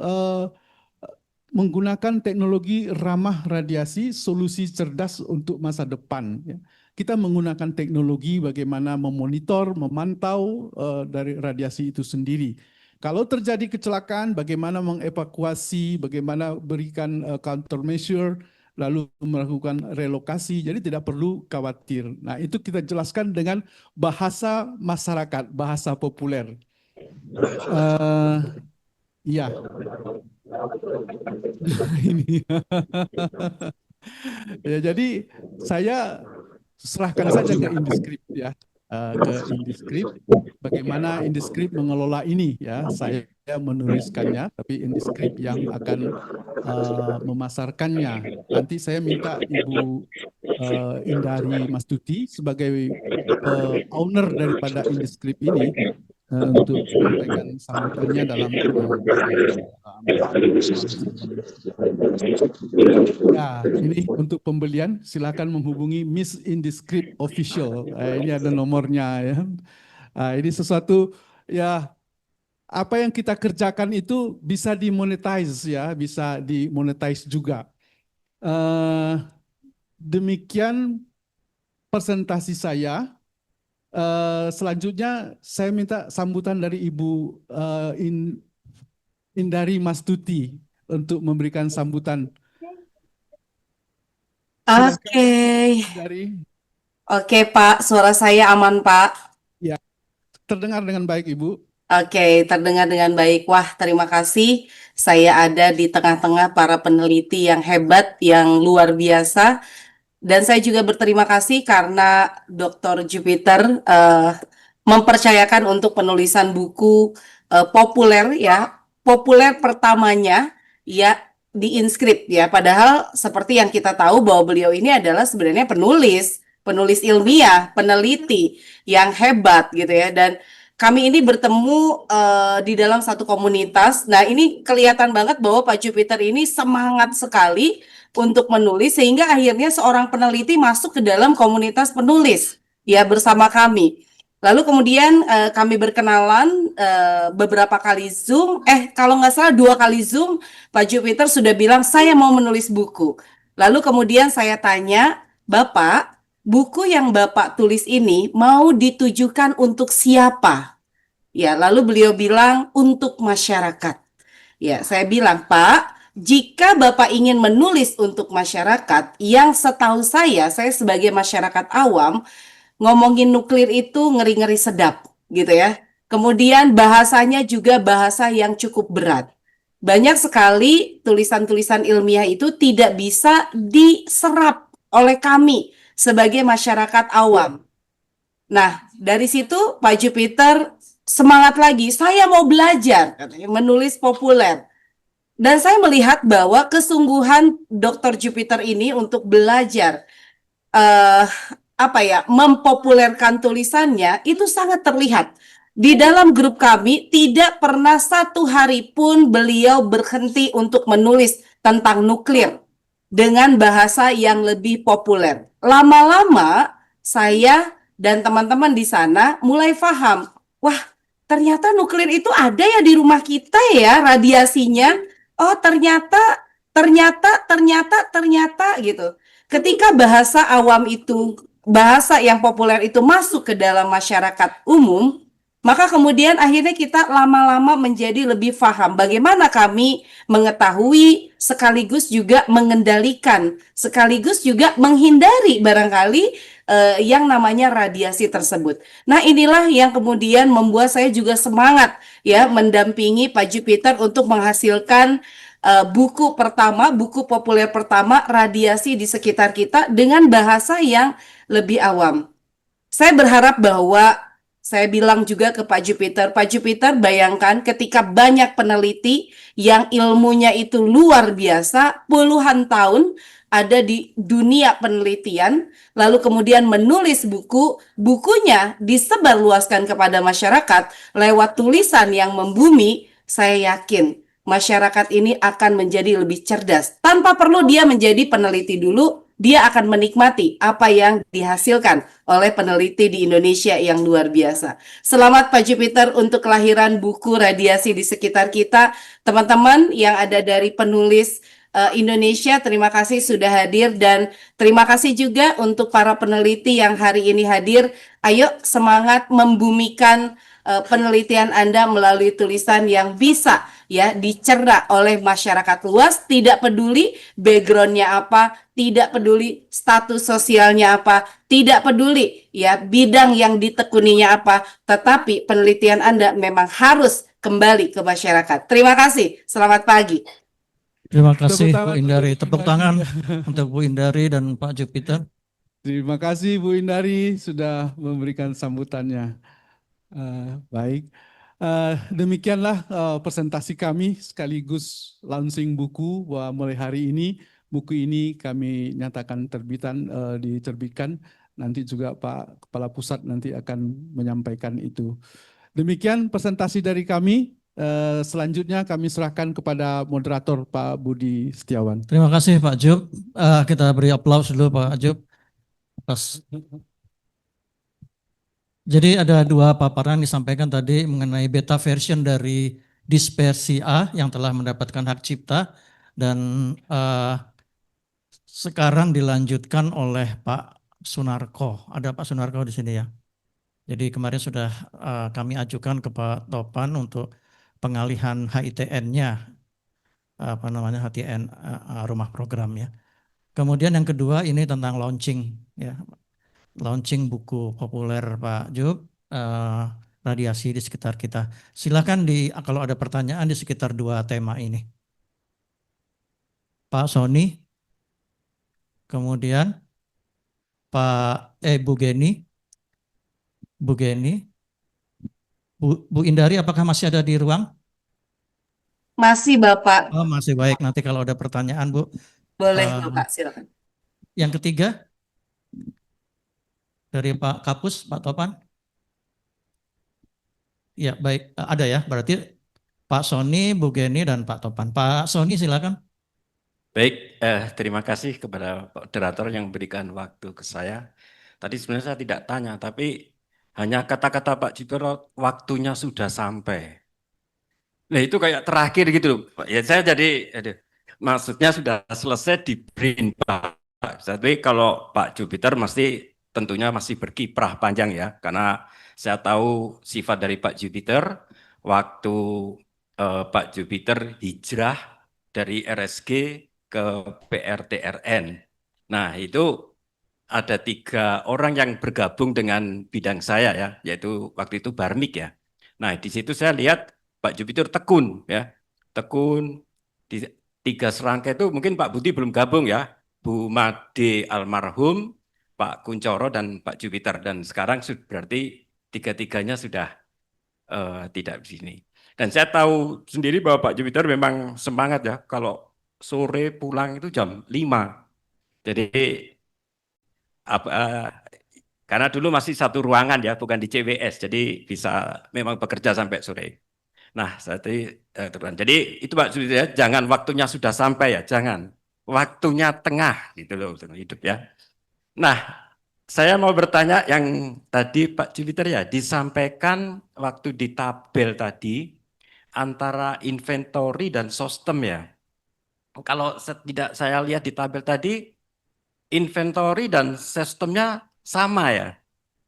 menggunakan teknologi ramah radiasi, solusi cerdas untuk masa depan. Ya. Kita menggunakan teknologi bagaimana memonitor, memantau dari radiasi itu sendiri. Kalau terjadi kecelakaan, bagaimana mengevakuasi, bagaimana berikan countermeasure, lalu melakukan relokasi. Jadi tidak perlu khawatir. Nah, itu kita jelaskan dengan bahasa masyarakat, bahasa populer. Iya, ini. Ya, jadi saya serahkan saja ke Indescript ya, ke Indescript. Bagaimana Indescript mengelola ini ya, saya menuliskannya, tapi Indescript yang akan memasarkannya. Nanti saya minta Ibu Indari Mastuti sebagai owner daripada Indescript ini untuk menyampaikan sambutannya dalam ya, ini untuk pembelian silakan menghubungi Miss Indescript Official. Ini ada nomornya ya. Ini sesuatu ya, apa yang kita kerjakan itu bisa dimonetize ya, bisa dimonetize juga. Demikian presentasi saya. Selanjutnya saya minta sambutan dari Ibu Indari Mastuti untuk memberikan sambutan. Silakan, Oke, Indari. oke Pak, suara saya aman Pak. Ya, terdengar dengan baik Ibu. Oke, terdengar dengan baik. Wah, terima kasih. Saya ada di tengah-tengah para peneliti yang hebat, yang luar biasa. Dan saya juga berterima kasih karena Dr. Jupiter mempercayakan untuk penulisan buku populer ya, populer pertamanya ya di Inscript ya. Padahal seperti yang kita tahu bahwa beliau ini adalah sebenarnya penulis ilmiah, peneliti yang hebat gitu ya. Dan kami ini bertemu di dalam satu komunitas. Nah, ini kelihatan banget bahwa Pak Jupiter ini semangat sekali untuk menulis sehingga akhirnya seorang peneliti masuk ke dalam komunitas penulis ya bersama kami. Lalu kemudian kami berkenalan beberapa kali Zoom. Kalau nggak salah 2 kali Zoom, Pak Jupiter sudah bilang saya mau menulis buku. Lalu kemudian saya tanya, Bapak, buku yang Bapak tulis ini mau ditujukan untuk siapa? Ya, lalu beliau bilang untuk masyarakat. Ya, saya bilang, Pak, jika Bapak ingin menulis untuk masyarakat, yang setahu saya sebagai masyarakat awam, ngomongin nuklir itu ngeri-ngeri sedap, gitu ya. Kemudian bahasanya juga bahasa yang cukup berat. Banyak sekali tulisan-tulisan ilmiah itu tidak bisa diserap oleh kami sebagai masyarakat awam. Nah, dari situ Pak Jupiter semangat lagi, saya mau belajar, katanya, menulis populer. Dan saya melihat bahwa kesungguhan Dr. Jupiter ini untuk belajar mempopulerkan tulisannya itu sangat terlihat Di dalam grup kami tidak pernah satu hari pun beliau berhenti untuk menulis tentang nuklir dengan bahasa yang lebih populer. Lama-lama saya dan teman-teman di sana mulai paham, wah ternyata nuklir itu ada ya di rumah kita ya radiasinya. Oh ternyata gitu. Ketika bahasa awam itu, bahasa yang populer itu masuk ke dalam masyarakat umum, maka kemudian akhirnya kita lama-lama menjadi lebih paham bagaimana kami mengetahui sekaligus juga mengendalikan, sekaligus juga menghindari barangkali yang namanya radiasi tersebut. Nah, inilah yang kemudian membuat saya juga semangat ya mendampingi Pak Jupiter untuk menghasilkan buku pertama, buku populer pertama radiasi di sekitar kita dengan bahasa yang lebih awam. Saya berharap bahwa saya bilang juga ke Pak Jupiter bayangkan ketika banyak peneliti yang ilmunya itu luar biasa, puluhan tahun ada di dunia penelitian, lalu kemudian menulis buku, bukunya disebarluaskan kepada masyarakat lewat tulisan yang membumi, saya yakin masyarakat ini akan menjadi lebih cerdas. Tanpa perlu dia menjadi peneliti dulu, dia akan menikmati apa yang dihasilkan oleh peneliti di Indonesia yang luar biasa. Selamat Pak Jupiter untuk kelahiran buku radiasi di sekitar kita. Teman-teman yang ada dari penulis Indonesia, terima kasih sudah hadir dan terima kasih juga untuk para peneliti yang hari ini hadir. Ayo semangat membumikan penelitian Anda melalui tulisan yang bisa ya dicerna oleh masyarakat luas, tidak peduli backgroundnya apa, tidak peduli status sosialnya apa, tidak peduli ya bidang yang ditekuninya apa, tetapi penelitian Anda memang harus kembali ke masyarakat. Terima kasih. Selamat pagi. Terima kasih Tepuk Bu tangan Indari. untuk Tepuk Bu tangan Indari. untuk Bu Indari dan Pak Jupiter. Terima kasih Bu Indari sudah memberikan sambutannya. Baik, demikianlah presentasi kami sekaligus launching buku bahwa mulai hari ini buku ini kami nyatakan diterbitkan. Nanti juga Pak Kepala Pusat nanti akan menyampaikan itu. Demikian presentasi dari kami. Selanjutnya kami serahkan kepada moderator Pak Budi Setiawan. Terima kasih Pak Jup. Kita beri aplaus dulu Pak Jup. Jadi ada dua paparan disampaikan tadi mengenai beta version dari dispersi A yang telah mendapatkan hak cipta dan sekarang dilanjutkan oleh Pak Sunarko. Ada Pak Sunarko di sini ya. Jadi kemarin sudah kami ajukan ke Pak Topan untuk pengalihan HITN-nya, apa namanya HTN rumah program ya. Kemudian yang kedua ini tentang launching ya. Launching buku populer Pak Jub, radiasi di sekitar kita. Silakan kalau ada pertanyaan di sekitar dua tema ini. Pak Sony, kemudian Bu Geni, Bu Indari, apakah masih ada di ruang? Masih Bapak. Oh masih, baik. Nanti kalau ada pertanyaan Bu. Boleh Bapak, silakan. Yang ketiga dari Pak Kapus, Pak Topan. Ya baik, ada ya. Berarti Pak Sony, Bu Geni, dan Pak Topan. Pak Sony silakan. Baik, terima kasih kepada moderator yang berikan waktu ke saya. Tadi sebenarnya saya tidak tanya, tapi hanya kata-kata Pak Jupiter, waktunya sudah sampai. Nah itu kayak terakhir gitu loh. Ya saya jadi, maksudnya sudah selesai di print Pak. Tapi kalau Pak Jupiter tentunya masih berkiprah panjang ya, karena saya tahu sifat dari Pak Jupiter waktu Pak Jupiter hijrah dari RSG ke PRTRN. Nah itu ada 3 orang yang bergabung dengan bidang saya ya, yaitu waktu itu Barmik ya. Nah di situ saya lihat Pak Jupiter tekun ya, tekun di 3 serangkai itu mungkin Pak Budi belum gabung ya, Bu Made almarhum, Pak Kuncoro dan Pak Jupiter, dan sekarang berarti 3-tiganya sudah tidak di sini. Dan saya tahu sendiri bahwa Pak Jupiter memang semangat ya, kalau sore pulang itu jam 5. Jadi Karena dulu masih satu ruangan ya, bukan di CWS, jadi bisa memang bekerja sampai sore. Nah, jadi itu Pak Jupiter ya, jangan waktunya sudah sampai ya, jangan. Waktunya tengah gitu loh untuk hidup ya. Nah, saya mau bertanya yang tadi Pak Jupiter ya, disampaikan waktu di tabel tadi antara inventory dan sistem ya. Kalau tidak saya lihat di tabel tadi, inventory dan sistemnya sama ya.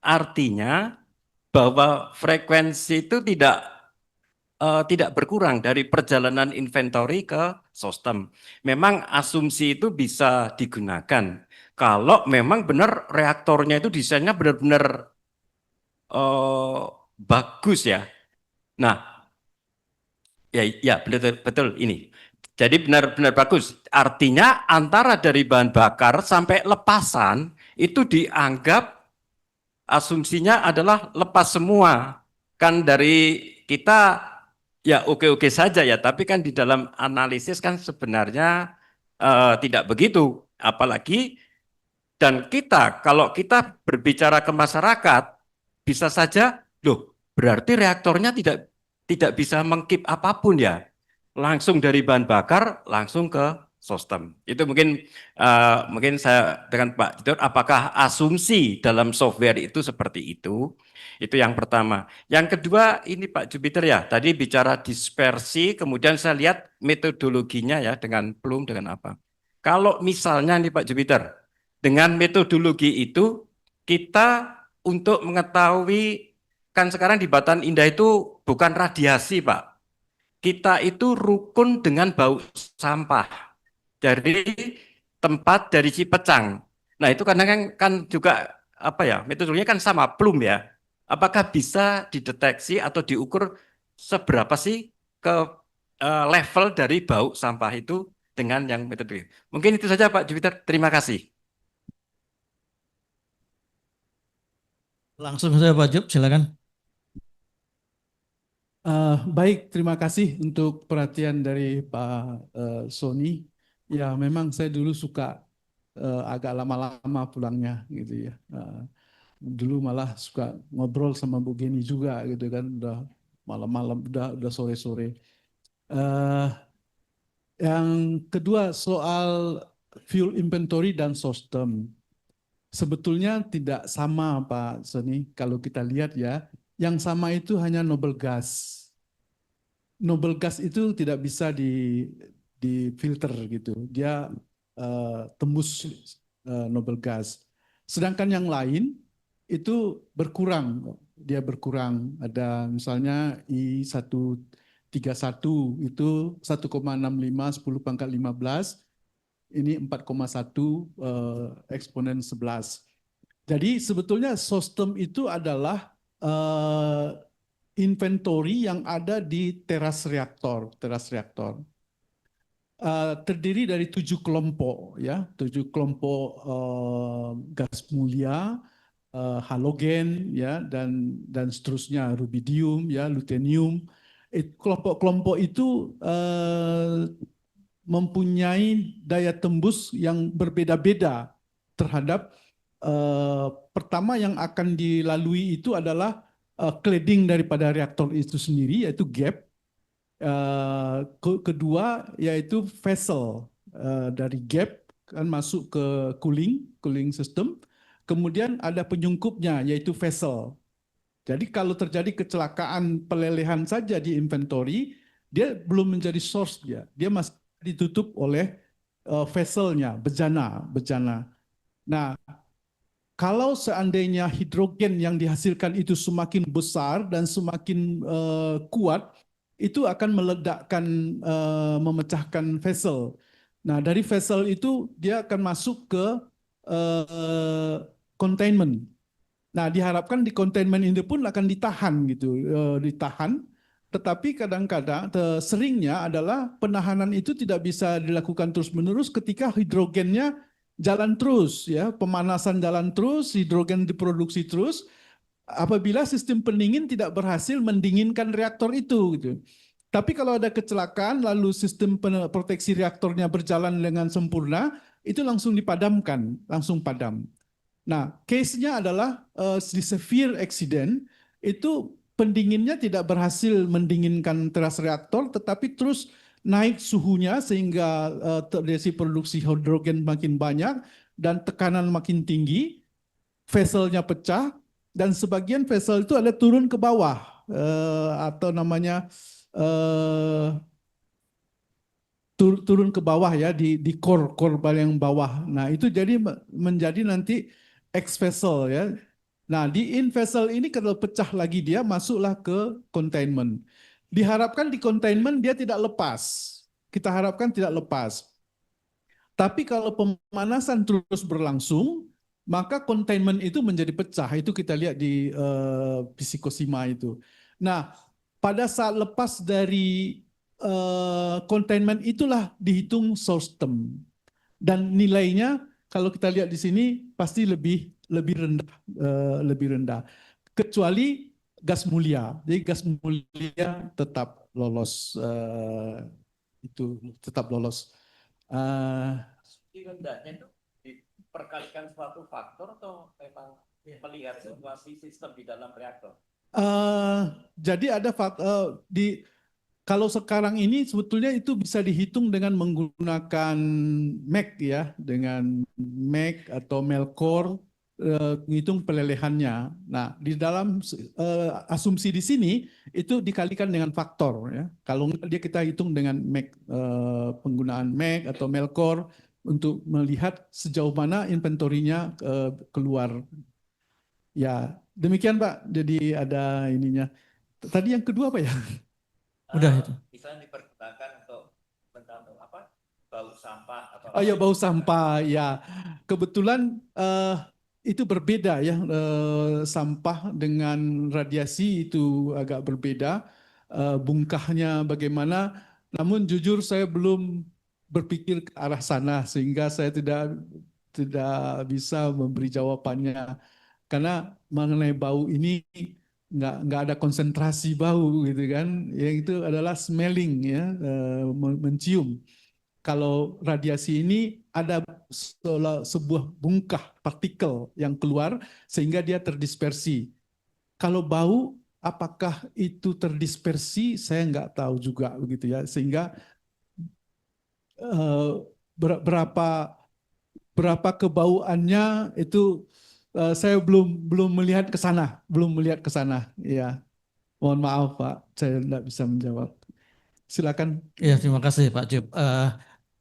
Artinya bahwa frekuensi itu tidak berkurang dari perjalanan inventory ke sistem. Memang asumsi itu bisa digunakan. Kalau memang benar reaktornya itu desainnya benar-benar eh, bagus ya. Nah, ya betul betul ini. Jadi benar-benar bagus. Artinya antara dari bahan bakar sampai lepasan itu dianggap asumsinya adalah lepas semua. Kan dari kita ya oke-oke saja ya, tapi kan di dalam analisis kan sebenarnya tidak begitu. Apalagi dan kita kalau kita berbicara ke masyarakat bisa saja loh berarti reaktornya tidak bisa mengkip apapun ya. Langsung dari bahan bakar langsung ke sistem. Itu mungkin saya dengan Pak Titor, apakah asumsi dalam software itu seperti itu? Itu yang pertama. Yang kedua ini Pak Jupiter ya, tadi bicara dispersi, kemudian saya lihat metodologinya ya dengan Plum dengan apa. Kalau misalnya nih Pak Jupiter, dengan metodologi itu kita untuk mengetahui kan sekarang di Batan Indah itu bukan radiasi Pak. Kita itu rukun dengan bau sampah dari tempat dari Cipecang. Nah, itu kadang kan juga apa ya, metodologinya kan sama, Plum ya. Apakah bisa dideteksi atau diukur seberapa sih ke level dari bau sampah itu dengan yang metode. Mungkin itu saja Pak Jupiter. Terima kasih. Langsung saja Pak Jup, silakan. Baik, terima kasih untuk perhatian dari Pak Sony. Ya, memang saya dulu suka agak lama-lama pulangnya gitu ya. Dulu malah suka ngobrol sama Bu Geni juga gitu kan, udah malam-malam, udah sore-sore. Yang kedua soal fuel inventory dan sistem. Sebetulnya tidak sama Pak Sony, kalau kita lihat ya, yang sama itu hanya noble gas. Noble gas itu tidak bisa di filter gitu. Dia tembus noble gas. Sedangkan yang lain itu berkurang. Dia berkurang. Ada misalnya I131 itu 1,65 10 pangkat 15. Ini 4,1 eksponen 11. Jadi sebetulnya sistem itu adalah inventory yang ada di teras reaktor. Terdiri dari 7 kelompok, ya, 7 kelompok gas mulia, halogen, ya, dan seterusnya, rubidium, ya, lutenium. Kelompok-kelompok itu mempunyai daya tembus yang berbeda-beda terhadap pertama yang akan dilalui itu adalah cladding daripada reaktor itu sendiri, yaitu gap. Kedua yaitu vessel dari gap kan masuk ke cooling system. Kemudian ada penyungkupnya yaitu vessel. Jadi kalau terjadi kecelakaan pelelehan saja di inventory, dia belum menjadi source dia masih ditutup oleh vesselnya, bejana. Nah, kalau seandainya hidrogen yang dihasilkan itu semakin besar dan semakin kuat, itu akan meledakkan, memecahkan vessel. Nah, dari vessel itu dia akan masuk ke containment. Nah, diharapkan di containment ini pun akan ditahan gitu, ditahan. Tetapi kadang-kadang seringnya adalah penahanan itu tidak bisa dilakukan terus-menerus ketika hidrogennya jalan terus, ya, pemanasan jalan terus, hidrogen diproduksi terus. Apabila sistem pendingin tidak berhasil mendinginkan reaktor itu, gitu. Tapi kalau ada kecelakaan lalu sistem proteksi reaktornya berjalan dengan sempurna, itu langsung dipadamkan, langsung padam. Nah, case-nya adalah di severe accident itu pendinginnya tidak berhasil mendinginkan teras reaktor, tetapi terus naik suhunya sehingga terjadi produksi hidrogen makin banyak dan tekanan makin tinggi, vesselnya pecah dan sebagian vessel itu ada turun ke bawah atau namanya eh, turun ke bawah ya di core yang bawah. Nah, itu jadi menjadi nanti X vessel ya. Nah, di in vessel ini kalau pecah lagi dia masuklah ke containment. Diharapkan di containment dia tidak lepas. Kita harapkan tidak lepas. Tapi kalau pemanasan terus berlangsung, maka containment itu menjadi pecah. Itu kita lihat di Fukushima itu. Nah, pada saat lepas dari containment itulah dihitung source term. Dan nilainya kalau kita lihat di sini pasti lebih rendah, lebih rendah. Kecuali gas mulia. Jadi gas mulia tetap lolos, itu tetap lolos. Rendahnya itu diperkalikan suatu faktor atau memang melihat situasi sistem di dalam reaktor? Jadi ada kalau sekarang ini sebetulnya itu bisa dihitung dengan menggunakan MEC ya, dengan MEC atau Melkor, menghitung pelelehannya. Nah, di dalam asumsi di sini itu dikalikan dengan faktor ya. Kalau dia kita hitung dengan MEC, penggunaan MEC atau Melkor untuk melihat sejauh mana inventorinya keluar. Ya, demikian Pak. Jadi ada ininya. Tadi yang kedua apa ya? Udah itu. Misalnya dipergunakan untuk apa? Bau sampah atau Oh ya, bau sampah. Ya, kebetulan itu berbeda ya. Sampah dengan radiasi itu agak berbeda. Bungkahnya bagaimana? Namun jujur saya belum berpikir ke arah sana sehingga saya tidak bisa memberi jawabannya. Karena mengenai bau ini nggak ada konsentrasi bau gitu kan. Yang itu adalah smelling ya, mencium. Kalau radiasi ini ada sebuah bungkah partikel yang keluar sehingga dia terdispersi. Kalau bau, apakah itu terdispersi? Saya nggak tahu juga begitu ya. Sehingga eh, berapa kebauannya itu saya belum melihat ke sana, Ya, mohon maaf Pak, saya tidak bisa menjawab. Silakan. Ya, terima kasih Pak Jup.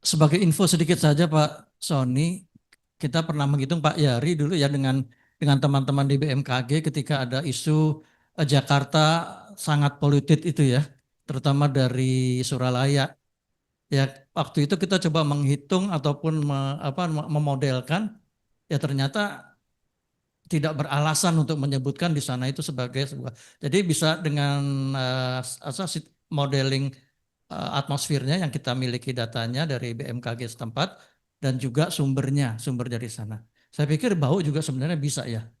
Sebagai info sedikit saja Pak Sony, kita pernah menghitung Pak Yari dulu ya dengan teman-teman di BMKG ketika ada isu Jakarta sangat polluted itu ya, terutama dari Suralaya. Ya, waktu itu kita coba menghitung ataupun memodelkan, ya ternyata tidak beralasan untuk menyebutkan di sana itu sebagai sebuah. Jadi bisa dengan modeling atmosfernya yang kita miliki datanya dari BMKG setempat dan juga sumber dari sana. Saya pikir bau juga sebenarnya bisa ya.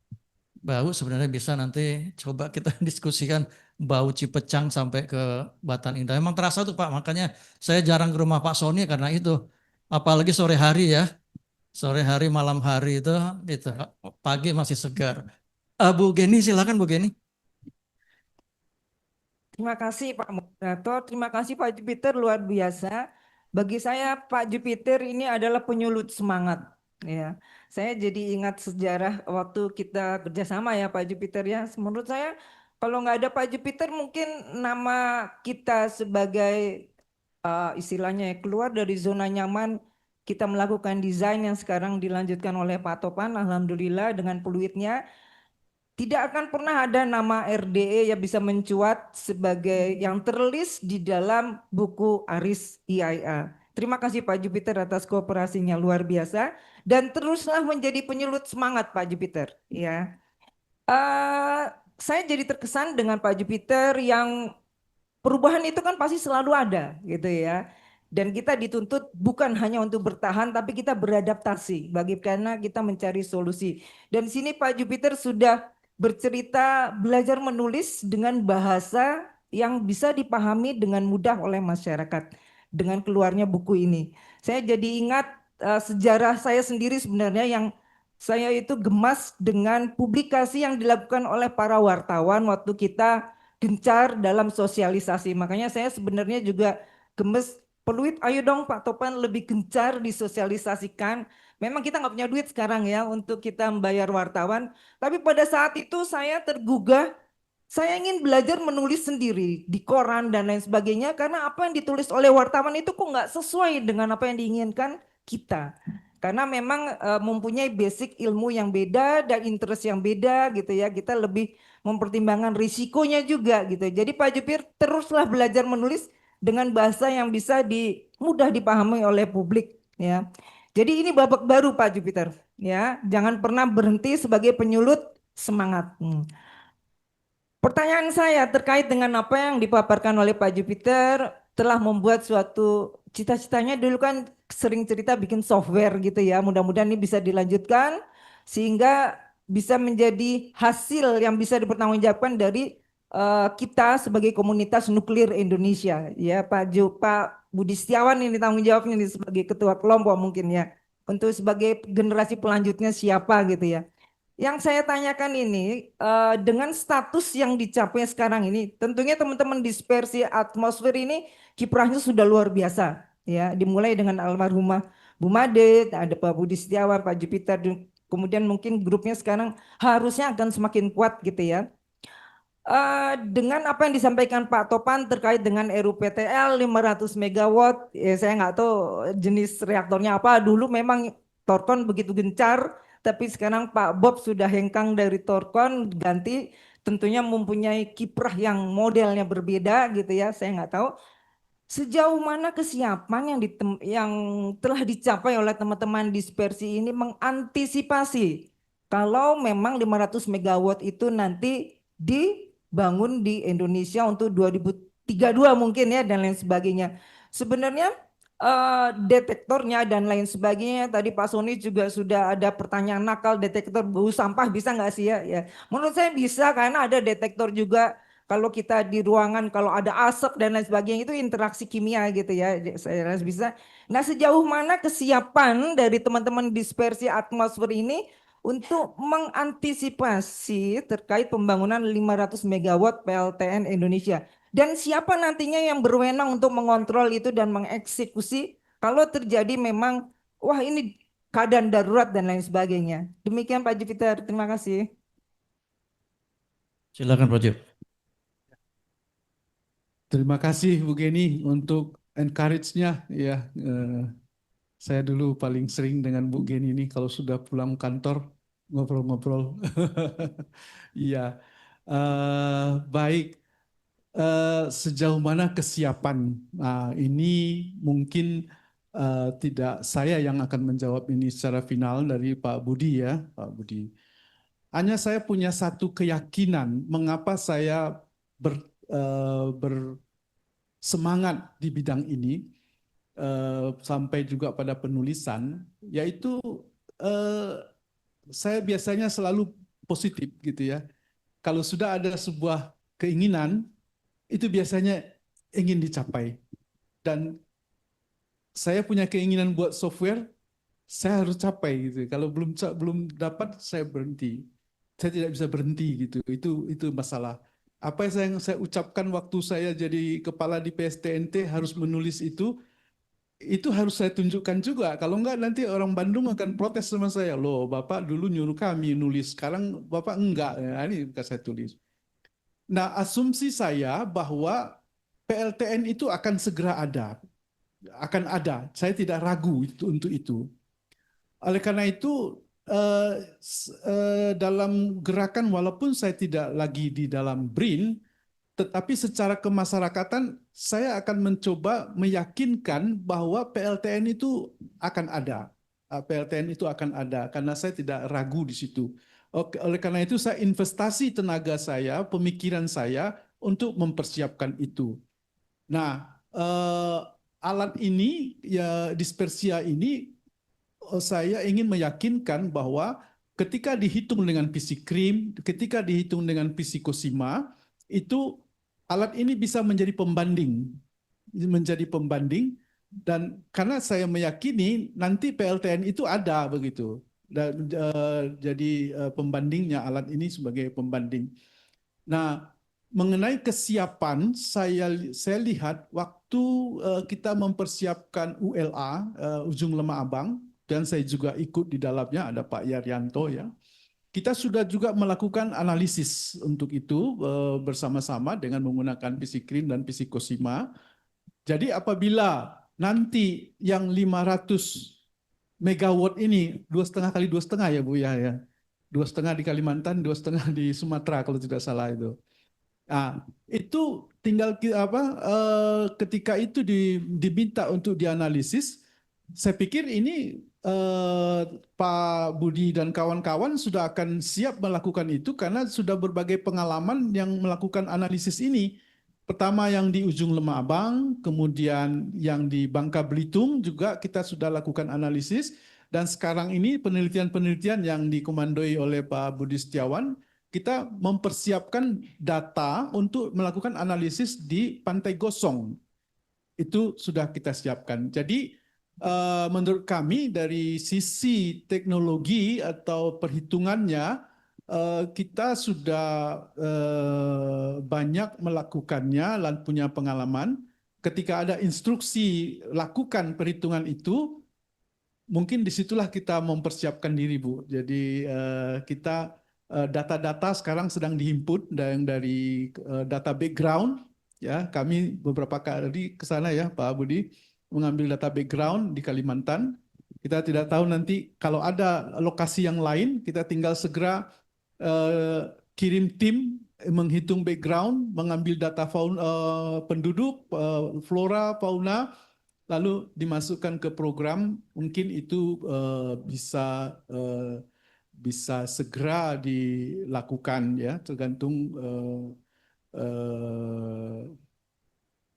Bau sebenarnya bisa, nanti coba kita diskusikan bau Cipecang sampai ke Batan Indah. Memang terasa tuh Pak, makanya saya jarang ke rumah Pak Sony karena itu. Apalagi sore hari ya. Sore hari, malam hari itu pagi masih segar. Bu Geni, silakan Bu Geni. Terima kasih Pak Moderator, terima kasih Pak Jupiter, luar biasa. Bagi saya Pak Jupiter ini adalah penyulut semangat. Ya, saya jadi ingat sejarah waktu kita kerjasama ya Pak Jupiter ya. Menurut saya kalau nggak ada Pak Jupiter mungkin nama kita sebagai istilahnya keluar dari zona nyaman, kita melakukan desain yang sekarang dilanjutkan oleh Pak Topan, alhamdulillah dengan peluitnya. Tidak akan pernah ada nama RDE yang bisa mencuat sebagai yang terlist di dalam buku ARIS IAIA. Terima kasih Pak Jupiter atas kooperasinya luar biasa dan teruslah menjadi penyulut semangat Pak Jupiter. Ya, saya jadi terkesan dengan Pak Jupiter yang perubahan itu kan pasti selalu ada gitu ya. Dan kita dituntut bukan hanya untuk bertahan tapi kita beradaptasi bagaimana kita mencari solusi. Dan di sini Pak Jupiter sudah bercerita belajar menulis dengan bahasa yang bisa dipahami dengan mudah oleh masyarakat dengan keluarnya buku ini. Saya jadi ingat sejarah saya sendiri sebenarnya yang saya itu gemas dengan publikasi yang dilakukan oleh para wartawan waktu kita gencar dalam sosialisasi. Makanya saya sebenarnya juga gemes, Peluit, ayo dong Pak Topan lebih gencar disosialisasikan. Memang kita nggak punya duit sekarang ya untuk kita membayar wartawan. Tapi pada saat itu saya tergugah, saya ingin belajar menulis sendiri di koran dan lain sebagainya. Karena apa yang ditulis oleh wartawan itu kok nggak sesuai dengan apa yang diinginkan kita. Karena memang mempunyai basic ilmu yang beda dan interest yang beda gitu ya. Kita lebih mempertimbangkan risikonya juga gitu. Jadi Pak Jupir teruslah belajar menulis dengan bahasa yang bisa mudah dipahami oleh publik ya. Jadi ini babak baru Pak Jupiter ya. Jangan pernah berhenti sebagai penyulut semangat. Pertanyaan saya terkait dengan apa yang dipaparkan oleh Pak Jupiter telah membuat suatu cita-citanya dulu kan sering cerita bikin software gitu ya. Mudah-mudahan ini bisa dilanjutkan sehingga bisa menjadi hasil yang bisa dipertanggungjawabkan dari kita sebagai komunitas nuklir Indonesia. Ya Pak Budi Setiawan ini tanggung jawabnya ini sebagai ketua kelompok mungkin ya. Untuk sebagai generasi pelanjutnya siapa gitu ya. Yang saya tanyakan ini dengan status yang dicapai sekarang ini, tentunya teman-teman dispersi atmosfer ini kiprahnya sudah luar biasa, ya. Dimulai dengan almarhumah Bu Made, ada Pak Budi Setiawan, Pak Jupiter, kemudian mungkin grupnya sekarang harusnya akan semakin kuat gitu ya. Dengan apa yang disampaikan Pak Topan terkait dengan RUPTL 500 megawatt, saya nggak tahu jenis reaktornya apa. Dulu memang Torkon begitu gencar, tapi sekarang Pak Bob sudah hengkang dari Torkon, ganti tentunya mempunyai kiprah yang modelnya berbeda gitu ya. Saya nggak tahu sejauh mana kesiapan yang telah dicapai oleh teman-teman dispersi ini mengantisipasi kalau memang 500 megawatt itu nanti dibangun di Indonesia untuk 2032 mungkin ya dan lain sebagainya. Sebenarnya detektornya dan lain sebagainya tadi Pak Sony juga sudah ada pertanyaan nakal detektor bau sampah bisa nggak sih ya? Ya, menurut saya bisa karena ada detektor juga kalau kita di ruangan kalau ada asap dan lain sebagainya itu interaksi kimia gitu ya. Saya rasa bisa. Nah, sejauh mana kesiapan dari teman-teman dispersi atmosfer ini untuk mengantisipasi terkait pembangunan 500 megawatt PLTN Indonesia. Dan siapa nantinya yang berwenang untuk mengontrol itu dan mengeksekusi kalau terjadi memang wah ini keadaan darurat dan lain sebagainya. Demikian Pak Jupiter, terima kasih. Silakan Pak Jup. Terima kasih Bu Geni untuk encourage-nya ya. Saya dulu paling sering dengan Bu Geni ini kalau sudah pulang kantor ngobrol-ngobrol. Iya, baik. Sejauh mana kesiapan? Nah, ini mungkin tidak saya yang akan menjawab ini secara final dari Pak Budi ya, Pak Budi. Hanya saya punya satu keyakinan mengapa saya bersemangat di bidang ini sampai juga pada penulisan, yaitu saya biasanya selalu positif gitu ya. Kalau sudah ada sebuah keinginan, itu biasanya ingin dicapai. Dan saya punya keinginan buat software, saya harus capai gitu. Kalau belum dapat, saya berhenti. Saya tidak bisa berhenti gitu. Itu masalah. Apa yang saya ucapkan waktu saya jadi kepala di PSTNT harus menulis itu harus saya tunjukkan juga. Kalau enggak nanti orang Bandung akan protes sama saya. Loh, Bapak dulu nyuruh kami nulis, sekarang Bapak enggak. Nah, ini bukan saya tulis. Nah, asumsi saya bahwa PLTN itu akan segera ada. Akan ada. Saya tidak ragu untuk itu. Oleh karena itu, dalam gerakan walaupun saya tidak lagi di dalam BRIN, tetapi secara kemasyarakatan saya akan mencoba meyakinkan bahwa PLTN itu akan ada. PLTN itu akan ada karena saya tidak ragu di situ. Oleh karena itu saya investasi tenaga saya, pemikiran saya untuk mempersiapkan itu. Nah, alat ini ya dispersia ini saya ingin meyakinkan bahwa ketika dihitung dengan PisiKrim, ketika dihitung dengan Pisikosima, itu alat ini bisa menjadi pembanding, dan karena saya meyakini nanti PLTN itu ada begitu. dan jadi pembandingnya, alat ini sebagai pembanding. Nah, mengenai kesiapan, saya lihat waktu kita mempersiapkan ULA, Ujung Lemah Abang, dan saya juga ikut di dalamnya, ada Pak Yaryanto ya. Kita sudah juga melakukan analisis untuk itu bersama-sama dengan menggunakan Pisikrim dan Pisikosima. Jadi apabila nanti yang 500 megawatt ini 2,5 kali 2,5 ya Bu ya, 2,5 di Kalimantan, 2,5 di Sumatera kalau tidak salah itu. Nah, itu tinggal ketika itu diminta untuk dianalisis, saya pikir ini Pak Budi dan kawan-kawan sudah akan siap melakukan itu karena sudah berbagai pengalaman yang melakukan analisis ini. Pertama yang di Ujung Lemah Abang, kemudian yang di Bangka Belitung juga kita sudah lakukan analisis, dan sekarang ini penelitian-penelitian yang dikomandoi oleh Pak Budi Setiawan, kita mempersiapkan data untuk melakukan analisis di Pantai Gosong. Itu sudah kita siapkan. Jadi menurut kami dari sisi teknologi atau perhitungannya, kita sudah banyak melakukannya dan punya pengalaman. Ketika ada instruksi lakukan perhitungan itu, mungkin disitulah kita mempersiapkan diri, Bu. Jadi kita data-data sekarang sedang dihimpun dari data background. Ya, kami beberapa kali ke sana ya, Pak Budi, mengambil data background di Kalimantan. Kita tidak tahu nanti kalau ada lokasi yang lain, kita tinggal segera kirim tim menghitung background, mengambil data penduduk, flora, fauna, lalu dimasukkan ke program, mungkin itu bisa segera dilakukan ya, tergantung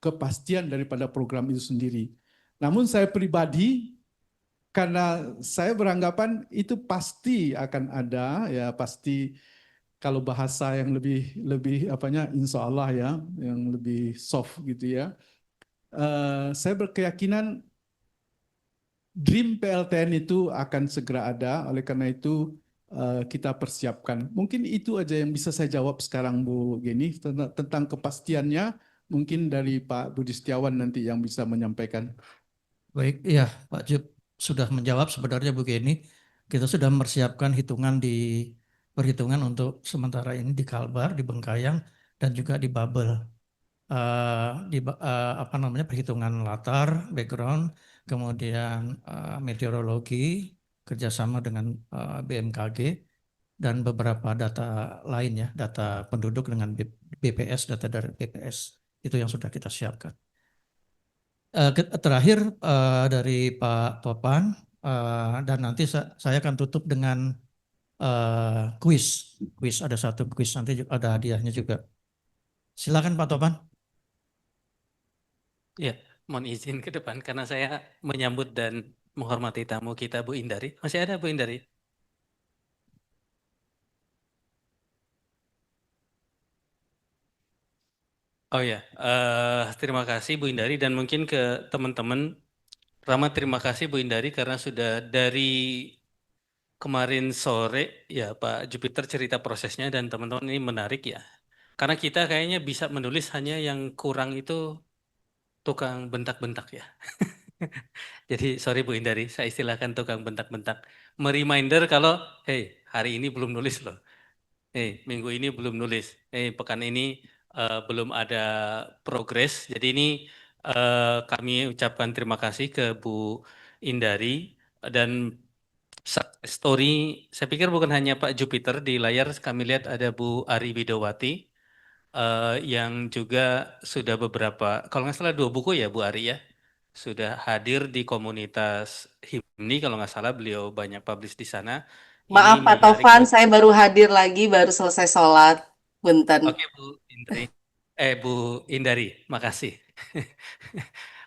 kepastian daripada program itu sendiri. Namun saya pribadi, karena saya beranggapan itu pasti akan ada ya, pasti kalau bahasa yang lebih insya Allah ya, yang lebih soft gitu ya. Saya berkeyakinan Dream PLTN itu akan segera ada, oleh karena itu kita persiapkan. Mungkin itu aja yang bisa saya jawab sekarang Bu Geni, tentang kepastiannya mungkin dari Pak Budi Setiawan nanti yang bisa menyampaikan. Baik, iya Pak Jup sudah menjawab sebenarnya Bu Geni. Kita sudah mempersiapkan perhitungan untuk sementara ini di Kalbar, di Bengkayang, dan juga di Babel. Perhitungan latar, background, kemudian meteorologi, kerjasama dengan BMKG, dan beberapa data lain ya, data penduduk dengan BPS, data dari BPS. Itu yang sudah kita siapkan. Terakhir dari Pak Topan, dan nanti saya akan tutup dengan kuis. Ada satu kuis, nanti ada hadiahnya juga. Silakan Pak Topan. Ya, mohon izin ke depan karena saya menyambut dan menghormati tamu kita Bu Indari. Masih ada Bu Indari? Oh ya, terima kasih Bu Indari dan mungkin ke teman-teman. Pertama terima kasih Bu Indari karena sudah dari kemarin sore ya Pak Jupiter cerita prosesnya dan teman-teman ini menarik ya. Karena kita kayaknya bisa menulis, hanya yang kurang itu tukang bentak-bentak ya. Jadi sorry Bu Indari, saya istilahkan tukang bentak-bentak. Mereminder kalau, hey hari ini belum nulis loh. Minggu ini belum nulis. Pekan ini belum ada progres. Jadi ini kami ucapkan terima kasih ke Bu Indari dan success story. Saya pikir bukan hanya Pak Jupiter, di layar kami lihat ada Bu Ari Widowati yang juga sudah beberapa, kalau nggak salah 2 buku ya Bu Ari ya, sudah hadir di komunitas HIMNI, kalau nggak salah beliau banyak publish di sana. Ini Maaf Pak menarik Tovan, bagi. saya baru hadir lagi, baru selesai sholat. Punten. Oke Bu Indri, Bu Indari, makasih.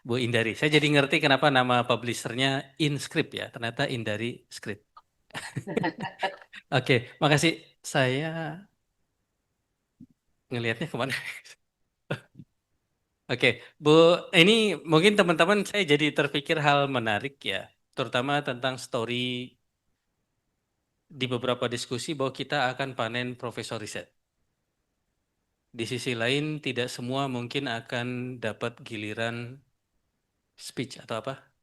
Bu Indari, saya jadi ngerti kenapa nama publishernya InScript ya, ternyata Indari Script. Oke, makasih. Saya ngelihatnya kemana? Oke, Bu, ini mungkin teman-teman saya jadi terpikir hal menarik ya, terutama tentang story di beberapa diskusi bahwa kita akan panen profesor riset. Di sisi lain, tidak semua mungkin akan dapat giliran speech atau apa?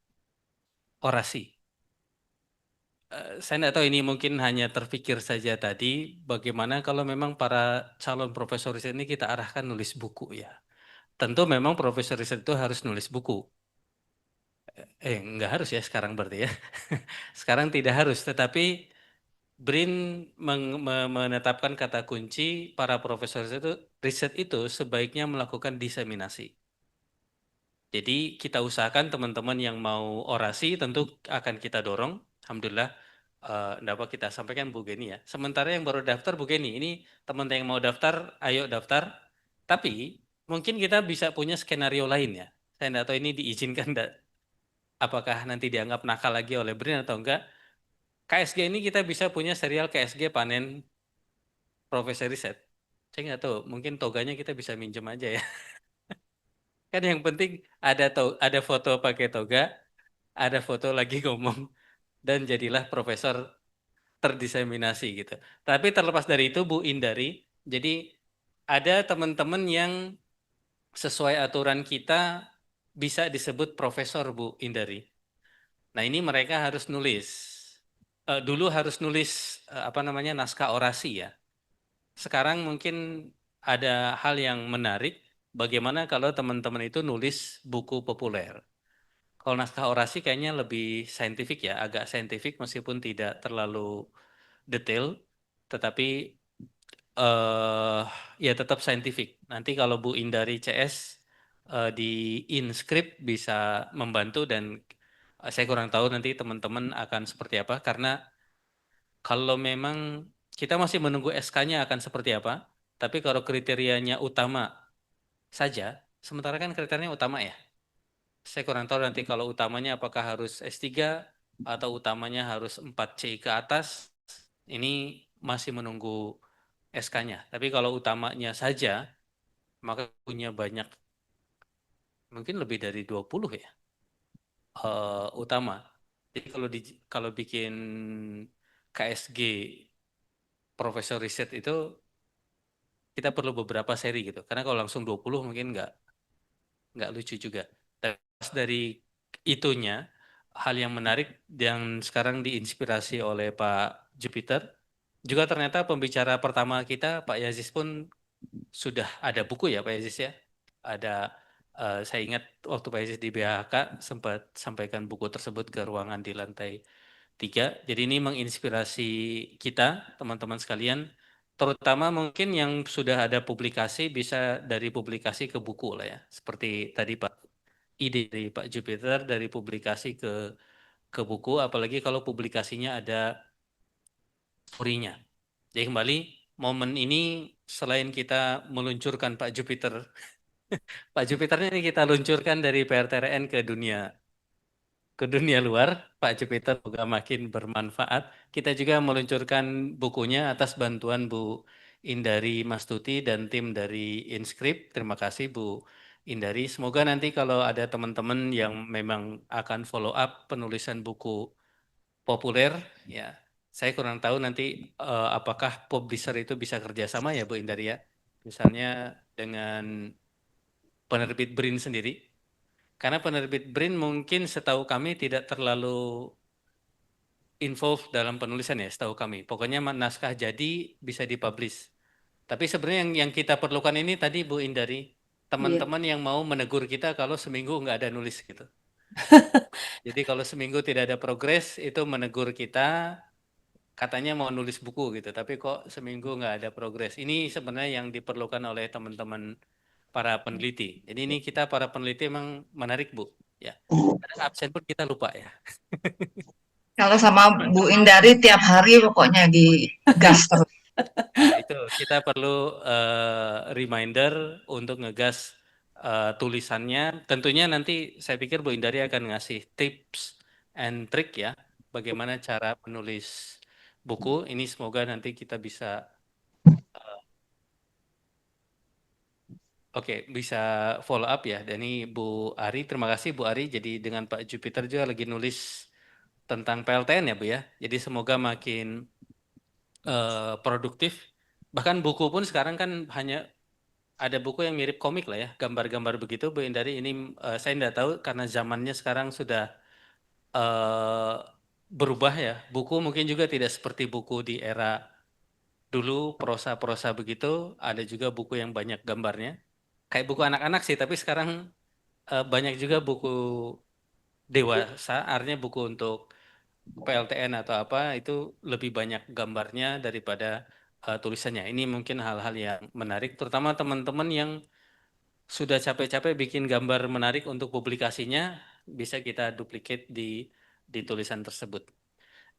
Orasi. Saya tidak tahu ini mungkin hanya terpikir saja tadi, bagaimana kalau memang para calon profesor riset ini kita arahkan nulis buku ya. Tentu memang profesor riset itu harus nulis buku. Enggak harus ya sekarang berarti ya. Sekarang tidak harus, tetapi BRIN menetapkan kata kunci para profesor riset itu sebaiknya melakukan diseminasi. Jadi kita usahakan teman-teman yang mau orasi tentu akan kita dorong. Alhamdulillah dapat kita sampaikan Bu Geni ya. Sementara yang baru daftar Bu Geni, ini teman yang mau daftar, ayo daftar. Tapi mungkin kita bisa punya skenario lain ya. Saya tidak tahu ini diizinkan apakah nanti dianggap nakal lagi oleh BRIN atau enggak. KSG ini kita bisa punya serial KSG panen profesor riset. Saya nggak tahu, mungkin toganya kita bisa minjem aja ya. Kan yang penting ada foto pakai toga, ada foto lagi ngomong, dan jadilah profesor terdiseminasi gitu. Tapi terlepas dari itu Bu Indari, jadi ada teman-teman yang sesuai aturan kita bisa disebut profesor Bu Indari. Nah ini mereka harus nulis. Dulu harus nulis apa namanya naskah orasi ya. Sekarang mungkin ada hal yang menarik, bagaimana kalau teman-teman itu nulis buku populer. Kalau naskah orasi kayaknya lebih saintifik ya, agak saintifik meskipun tidak terlalu detail, tetapi ya tetap saintifik. Nanti kalau Bu Indari CS di InScript bisa membantu dan saya kurang tahu nanti teman-teman akan seperti apa, karena kalau memang kita masih menunggu SK-nya akan seperti apa, tapi kalau kriterianya utama saja, sementara kan kriterianya utama ya. Saya kurang tahu nanti kalau utamanya apakah harus S3 atau utamanya harus 4C ke atas, ini masih menunggu SK-nya. Tapi kalau utamanya saja, maka punya banyak, mungkin lebih dari 20 ya, utama. Jadi kalau bikin KSG profesor riset itu kita perlu beberapa seri gitu. Karena kalau langsung 20 mungkin nggak lucu juga. Terus dari itunya, hal yang menarik yang sekarang diinspirasi oleh Pak Jupiter, juga ternyata pembicara pertama kita, Pak Yazis pun sudah ada buku ya Pak Yazis ya. Ada, saya ingat waktu Pak Yazis di BHK sempat sampaikan buku tersebut ke ruangan di lantai 3. Jadi ini menginspirasi kita, teman-teman sekalian, terutama mungkin yang sudah ada publikasi bisa dari publikasi ke buku lah ya. Seperti tadi Pak, ide dari Pak Jupiter dari publikasi ke buku, apalagi kalau publikasinya ada story-nya. Jadi kembali, momen ini selain kita meluncurkan Pak Jupiter, Pak Jupiternya ini kita luncurkan dari PRTRN ke dunia luar, Pak Jupiter juga makin bermanfaat. Kita juga meluncurkan bukunya atas bantuan Bu Indari Mastuti dan tim dari InScript. Terima kasih Bu Indari. Semoga nanti kalau ada teman-teman yang memang akan follow up penulisan buku populer, ya saya kurang tahu nanti apakah publisher itu bisa kerjasama ya Bu Indari ya. Misalnya dengan penerbit BRIN sendiri. Karena penerbit BRIN mungkin setahu kami tidak terlalu involved dalam penulisan ya, setahu kami. Pokoknya naskah jadi bisa dipublish. Tapi sebenarnya yang kita perlukan ini tadi Bu Indari, teman-teman yang mau menegur kita kalau seminggu nggak ada nulis gitu. Jadi kalau seminggu tidak ada progres itu menegur kita, katanya mau nulis buku gitu, tapi kok seminggu nggak ada progres. Ini sebenarnya yang diperlukan oleh teman-teman para peneliti. Jadi ini kita para peneliti emang menarik Bu. Ya, kadang absen pun kita lupa ya. Kalau sama Bu Indari tiap hari pokoknya digas terus. Nah, itu kita perlu reminder untuk ngegas tulisannya. Tentunya nanti saya pikir Bu Indari akan ngasih tips and trick ya, bagaimana cara menulis buku. Ini semoga nanti kita bisa bisa follow up ya. Dan ini Bu Ari, terima kasih Bu Ari. Jadi dengan Pak Jupiter juga lagi nulis tentang PLTN ya Bu ya. Jadi semoga makin produktif. Bahkan buku pun sekarang kan hanya ada buku yang mirip komik lah ya, gambar-gambar begitu. Bu Indari, ini saya tidak tahu karena zamannya sekarang sudah eh, berubah ya. Buku mungkin juga tidak seperti buku di era dulu, prosa-prosa begitu. Ada juga buku yang banyak gambarnya. Kayak buku anak-anak sih, tapi sekarang banyak juga buku dewasa, artinya buku untuk PLTN atau apa itu lebih banyak gambarnya daripada tulisannya. Ini mungkin hal-hal yang menarik, terutama teman-teman yang sudah capek-capek bikin gambar menarik untuk publikasinya, bisa kita duplicate di tulisan tersebut.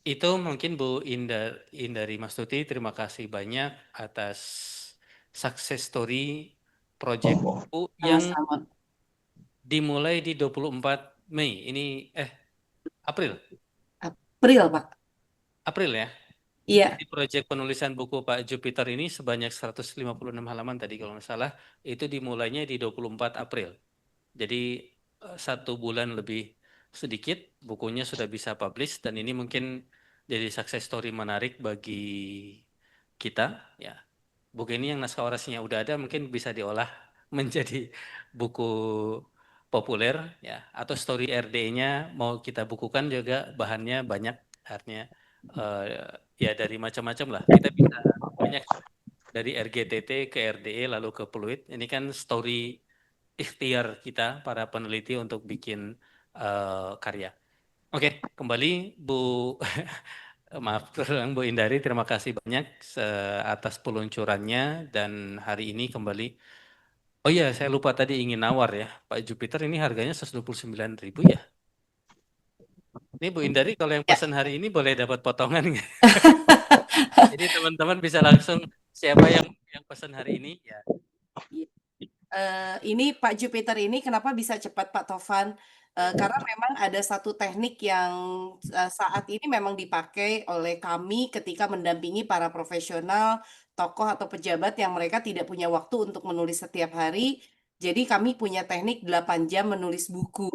Itu mungkin Bu Indari Mastuti, terima kasih banyak atas success story project buku yang Sama-sama. dimulai di 24 Mei. Ini April. April, Pak. April ya. Iya. Jadi proyek penulisan buku Pak Jupiter ini sebanyak 156 halaman tadi kalau nggak salah, itu dimulainya di 24 April. Jadi 1 bulan lebih sedikit bukunya sudah bisa publish, dan ini mungkin jadi success story menarik bagi kita ya. Buku ini yang naskah orasinya udah ada, mungkin bisa diolah menjadi buku populer ya, atau story RD-nya mau kita bukukan juga, bahannya banyak, artinya ya dari macam-macam lah. Kita bisa banyak dari RGTT ke RDE lalu ke Pluit. Ini kan story ikhtiar kita para peneliti untuk bikin karya. Oke, kembali Bu maaf Bu Indari, terima kasih banyak atas peluncurannya, dan hari ini kembali. Oh iya, saya lupa tadi ingin nawar ya, Pak Jupiter ini harganya 129.000 ya. Ini Bu Indari kalau yang Ya. pesan hari ini boleh dapat potongan nggak? Jadi teman-teman bisa langsung, siapa yang pesan hari ini ya. Ini Pak Jupiter ini kenapa bisa cepat Pak Tovan? Karena memang ada satu teknik yang saat ini memang dipakai oleh kami ketika mendampingi para profesional, tokoh atau pejabat yang mereka tidak punya waktu untuk menulis setiap hari. Jadi kami punya teknik 8 jam menulis buku.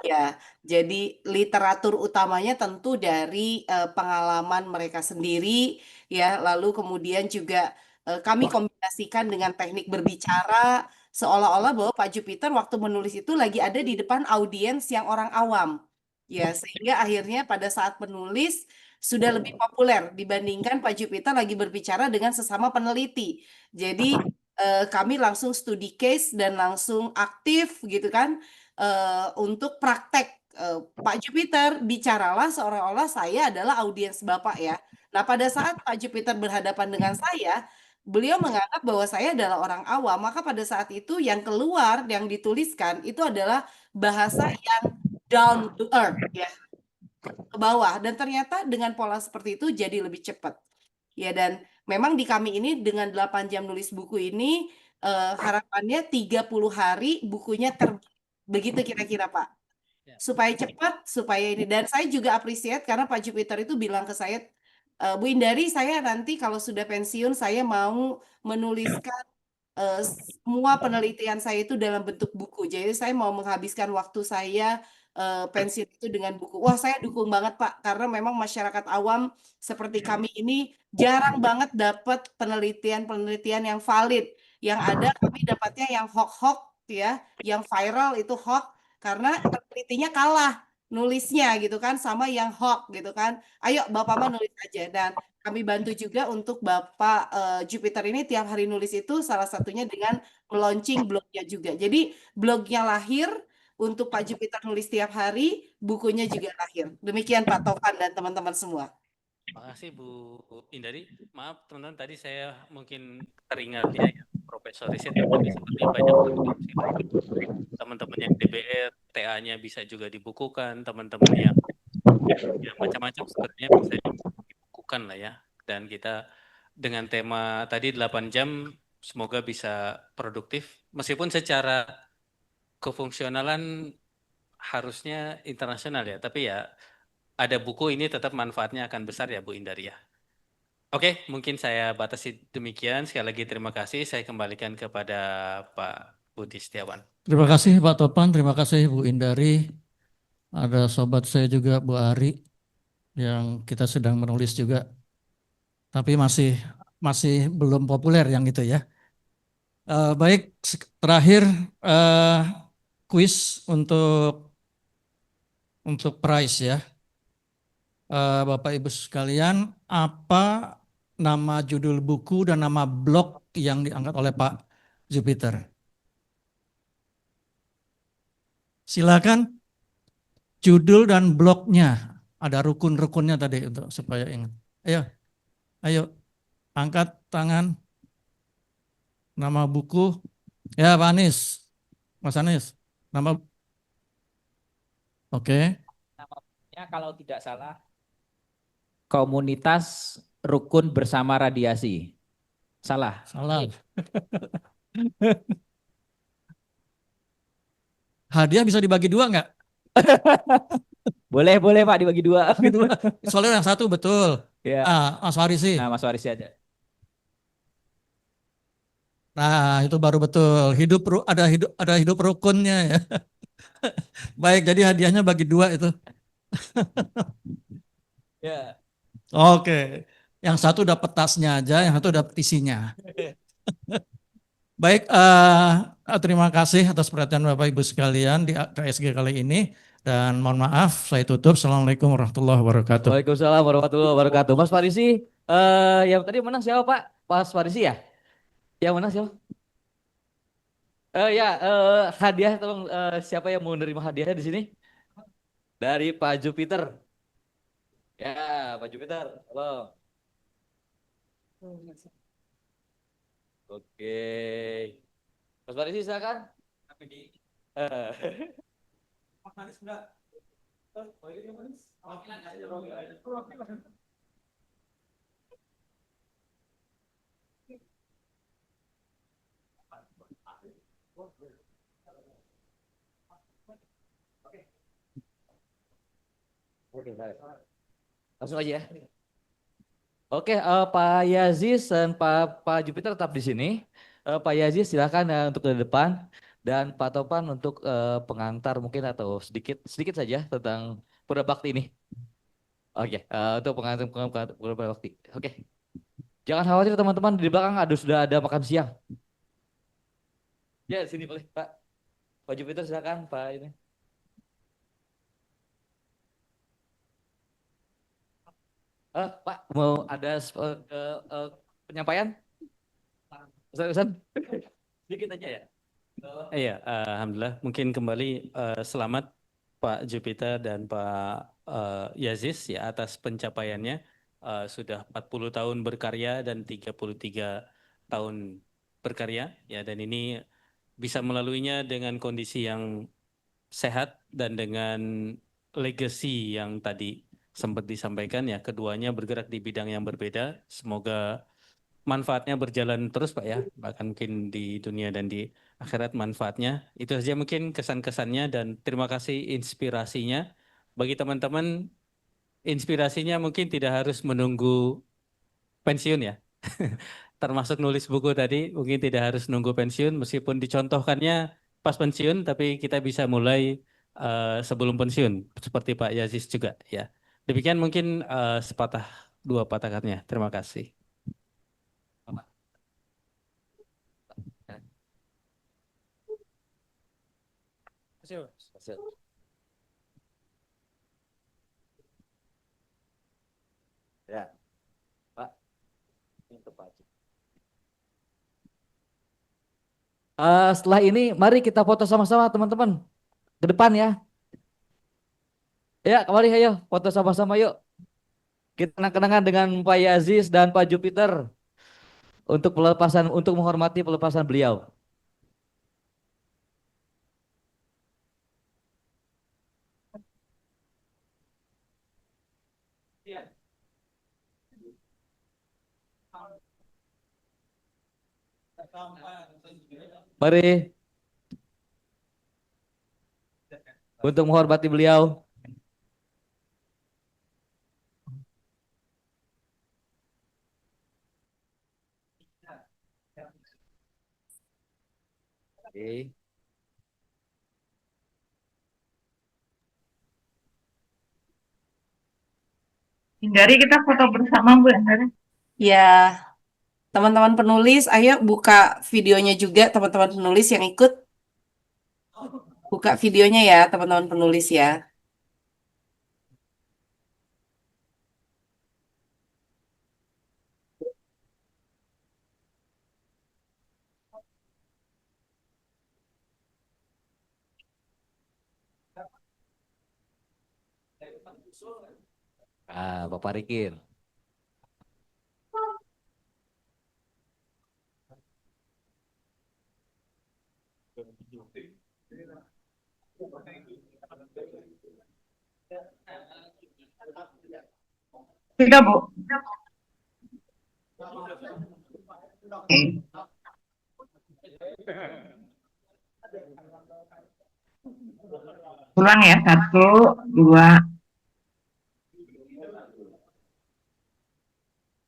Ya, jadi literatur utamanya tentu dari pengalaman mereka sendiri, ya. Lalu kemudian juga kami kombinasikan dengan teknik berbicara, seolah-olah bahwa Pak Jupiter waktu menulis itu lagi ada di depan audiens yang orang awam. Ya, sehingga akhirnya pada saat menulis sudah lebih populer dibandingkan Pak Jupiter lagi berbicara dengan sesama peneliti. Jadi kami langsung studi case dan langsung aktif gitu kan untuk praktek. Pak Jupiter bicaralah seolah-olah saya adalah audiens Bapak ya. Nah, pada saat Pak Jupiter berhadapan dengan saya, beliau menganggap bahwa saya adalah orang awam, maka pada saat itu yang keluar, yang dituliskan itu adalah bahasa yang down to earth, ya, ke bawah. Dan ternyata dengan pola seperti itu jadi lebih cepat. Ya, dan memang di kami ini dengan 8 jam nulis buku ini, harapannya 30 hari bukunya terbit. Begitu kira-kira, Pak. Supaya cepat, supaya ini. Dan saya juga appreciate karena Pak Jupiter itu bilang ke saya, Bu Indari, saya nanti kalau sudah pensiun, saya mau menuliskan semua penelitian saya itu dalam bentuk buku. Jadi saya mau menghabiskan waktu saya pensiun itu dengan buku. Wah, saya dukung banget Pak, karena memang masyarakat awam seperti kami ini jarang banget dapat penelitian-penelitian yang valid. Yang ada kami dapatnya yang hoax-hoax ya, yang viral itu hoax karena penelitinya kalah nulisnya gitu kan sama yang hoax gitu kan. Ayo Bapak mah nulis aja, dan kami bantu juga untuk Bapak Jupiter ini tiap hari nulis itu salah satunya dengan launching blognya juga. Jadi blognya lahir untuk Pak Jupiter nulis tiap hari, bukunya juga lahir. Demikian Pak Tovan dan teman-teman semua. Terima kasih Bu Indari. Maaf teman-teman, tadi saya mungkin teringat ya, Profesor Riset, tapi sepertinya banyak produksi lain. Teman-teman yang DBR, TA-nya bisa juga dibukukan, teman-teman yang ya, macam-macam sepertinya bisa dibukukan lah ya. Dan kita dengan tema tadi 8 jam, semoga bisa produktif. Meskipun secara kefungsionalan harusnya internasional ya, tapi ya ada buku ini tetap manfaatnya akan besar ya Bu Indari ya. Oke, mungkin saya batasi demikian. Sekali lagi terima kasih. Saya kembalikan kepada Pak Budi Setiawan. Terima kasih Pak Topan, terima kasih Bu Indari. Ada sobat saya juga Bu Ari yang kita sedang menulis juga tapi masih belum populer yang itu ya. Baik, terakhir kuis untuk prize ya. Bapak Ibu sekalian, apa nama judul buku dan nama blog yang diangkat oleh Pak Jupiter? Silakan judul dan blognya. Ada rukun-rukunnya tadi untuk supaya ingat. Ayo, ayo, angkat tangan. Nama buku. Ya, Pak Anies. Mas Anies. Nama. Oke. Namanya kalau tidak salah Komunitas Rukun Bersama Radiasi. Salah. Salah. Hadiah bisa dibagi dua nggak? Boleh Pak dibagi dua. Gitu. Soalnya yang satu betul. Ya. Mas Warisi. Nah, Mas Warisi aja. Nah, itu baru betul. Ada hidup rukunnya ya. Baik, jadi hadiahnya bagi dua itu. Ya. Oke. Yang satu dapat tasnya aja, yang satu dapat isinya. Baik, terima kasih atas perhatian Bapak Ibu sekalian di KSG kali ini. Dan mohon maaf, saya tutup. Assalamualaikum warahmatullahi wabarakatuh. Waalaikumsalam warahmatullahi wabarakatuh. Mas Farisi, yang tadi menang siapa Pak? Mas Farisi ya? Yang menang siapa? Ya, hadiah tolong siapa yang mau menerima hadiahnya di sini? Dari Pak Jupiter. Ya, Pak Jupiter. Halo. Oke. Mas Farisi silakan. Eh, Oke, baik. Langsung aja ya. Oke, Pak Yazis dan Pak Jupiter tetap di sini. Pak Yazis silakan untuk ke depan dan Pak Topan untuk pengantar mungkin atau sedikit saja tentang Pura Bakti ini. Oke, untuk pengantar Pura Bakti. Oke. Jangan khawatir teman-teman, di belakang sudah ada makan siang. Ya, di sini boleh, Pak. Pak Jupiter silakan, Pak ini. Pak, mau ada penyampaian? Ustaz? Sedikit aja ya. Iya, alhamdulillah. Mungkin kembali selamat Pak Jupiter dan Pak Yazis ya atas pencapaiannya. Sudah 40 tahun berkarya dan 33 tahun berkarya ya, dan ini bisa melaluinya dengan kondisi yang sehat dan dengan legacy yang tadi sempat disampaikan ya. Keduanya bergerak di bidang yang berbeda. Semoga manfaatnya berjalan terus Pak ya, bahkan mungkin di dunia dan di akhirat manfaatnya. Itu saja mungkin kesan-kesannya, dan terima kasih inspirasinya. Bagi teman-teman, inspirasinya mungkin tidak harus menunggu pensiun ya. Termasuk nulis buku tadi, mungkin tidak harus nunggu pensiun, meskipun dicontohkannya pas pensiun, tapi kita bisa mulai sebelum pensiun, seperti Pak Yazis juga ya. Demikian mungkin sepatah dua patah katanya. Terima kasih. Ya, Pak. Ini untuk Pak. Setelah ini, mari kita foto sama-sama teman-teman. Ke depan ya. Ya, kembali ayo, foto sama-sama yuk. Kita kenang-kenangan dengan Pak Yazis dan Pak Jupiter untuk menghormati pelepasan beliau. Mari untuk menghormati beliau. Oke. Hindari kita foto bersama Bu Endari. Ya, teman-teman penulis, ayo buka videonya juga teman-teman penulis yang ikut. Buka videonya ya teman-teman penulis ya. Bapak Rikin. Sudah, Bu. Oke. Ulang ya, 1, 2.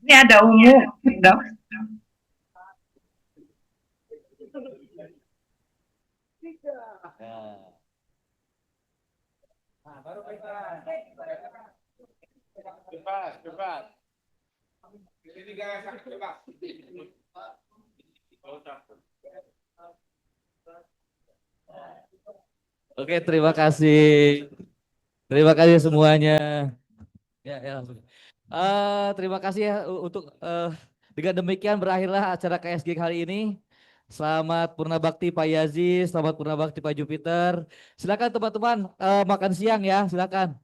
Ini ada ungu, dok. Oke, terima kasih. Terima kasih semuanya. Ya, ya. Terima kasih ya untuk dengan demikian berakhirlah acara KSG kali ini. Selamat Purna Bakti Pak Yazi, selamat Purna Bakti Pak Jupiter. Silakan teman-teman makan siang ya, silakan.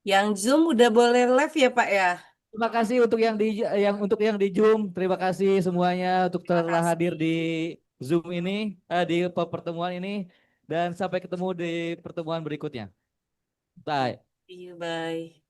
Yang Zoom udah boleh live ya Pak ya. Terima kasih untuk yang di Zoom. Terima kasih semuanya untuk Terima telah kasih. hadir di Zoom ini, di pertemuan ini, dan sampai ketemu di pertemuan berikutnya. Bye. See you, bye.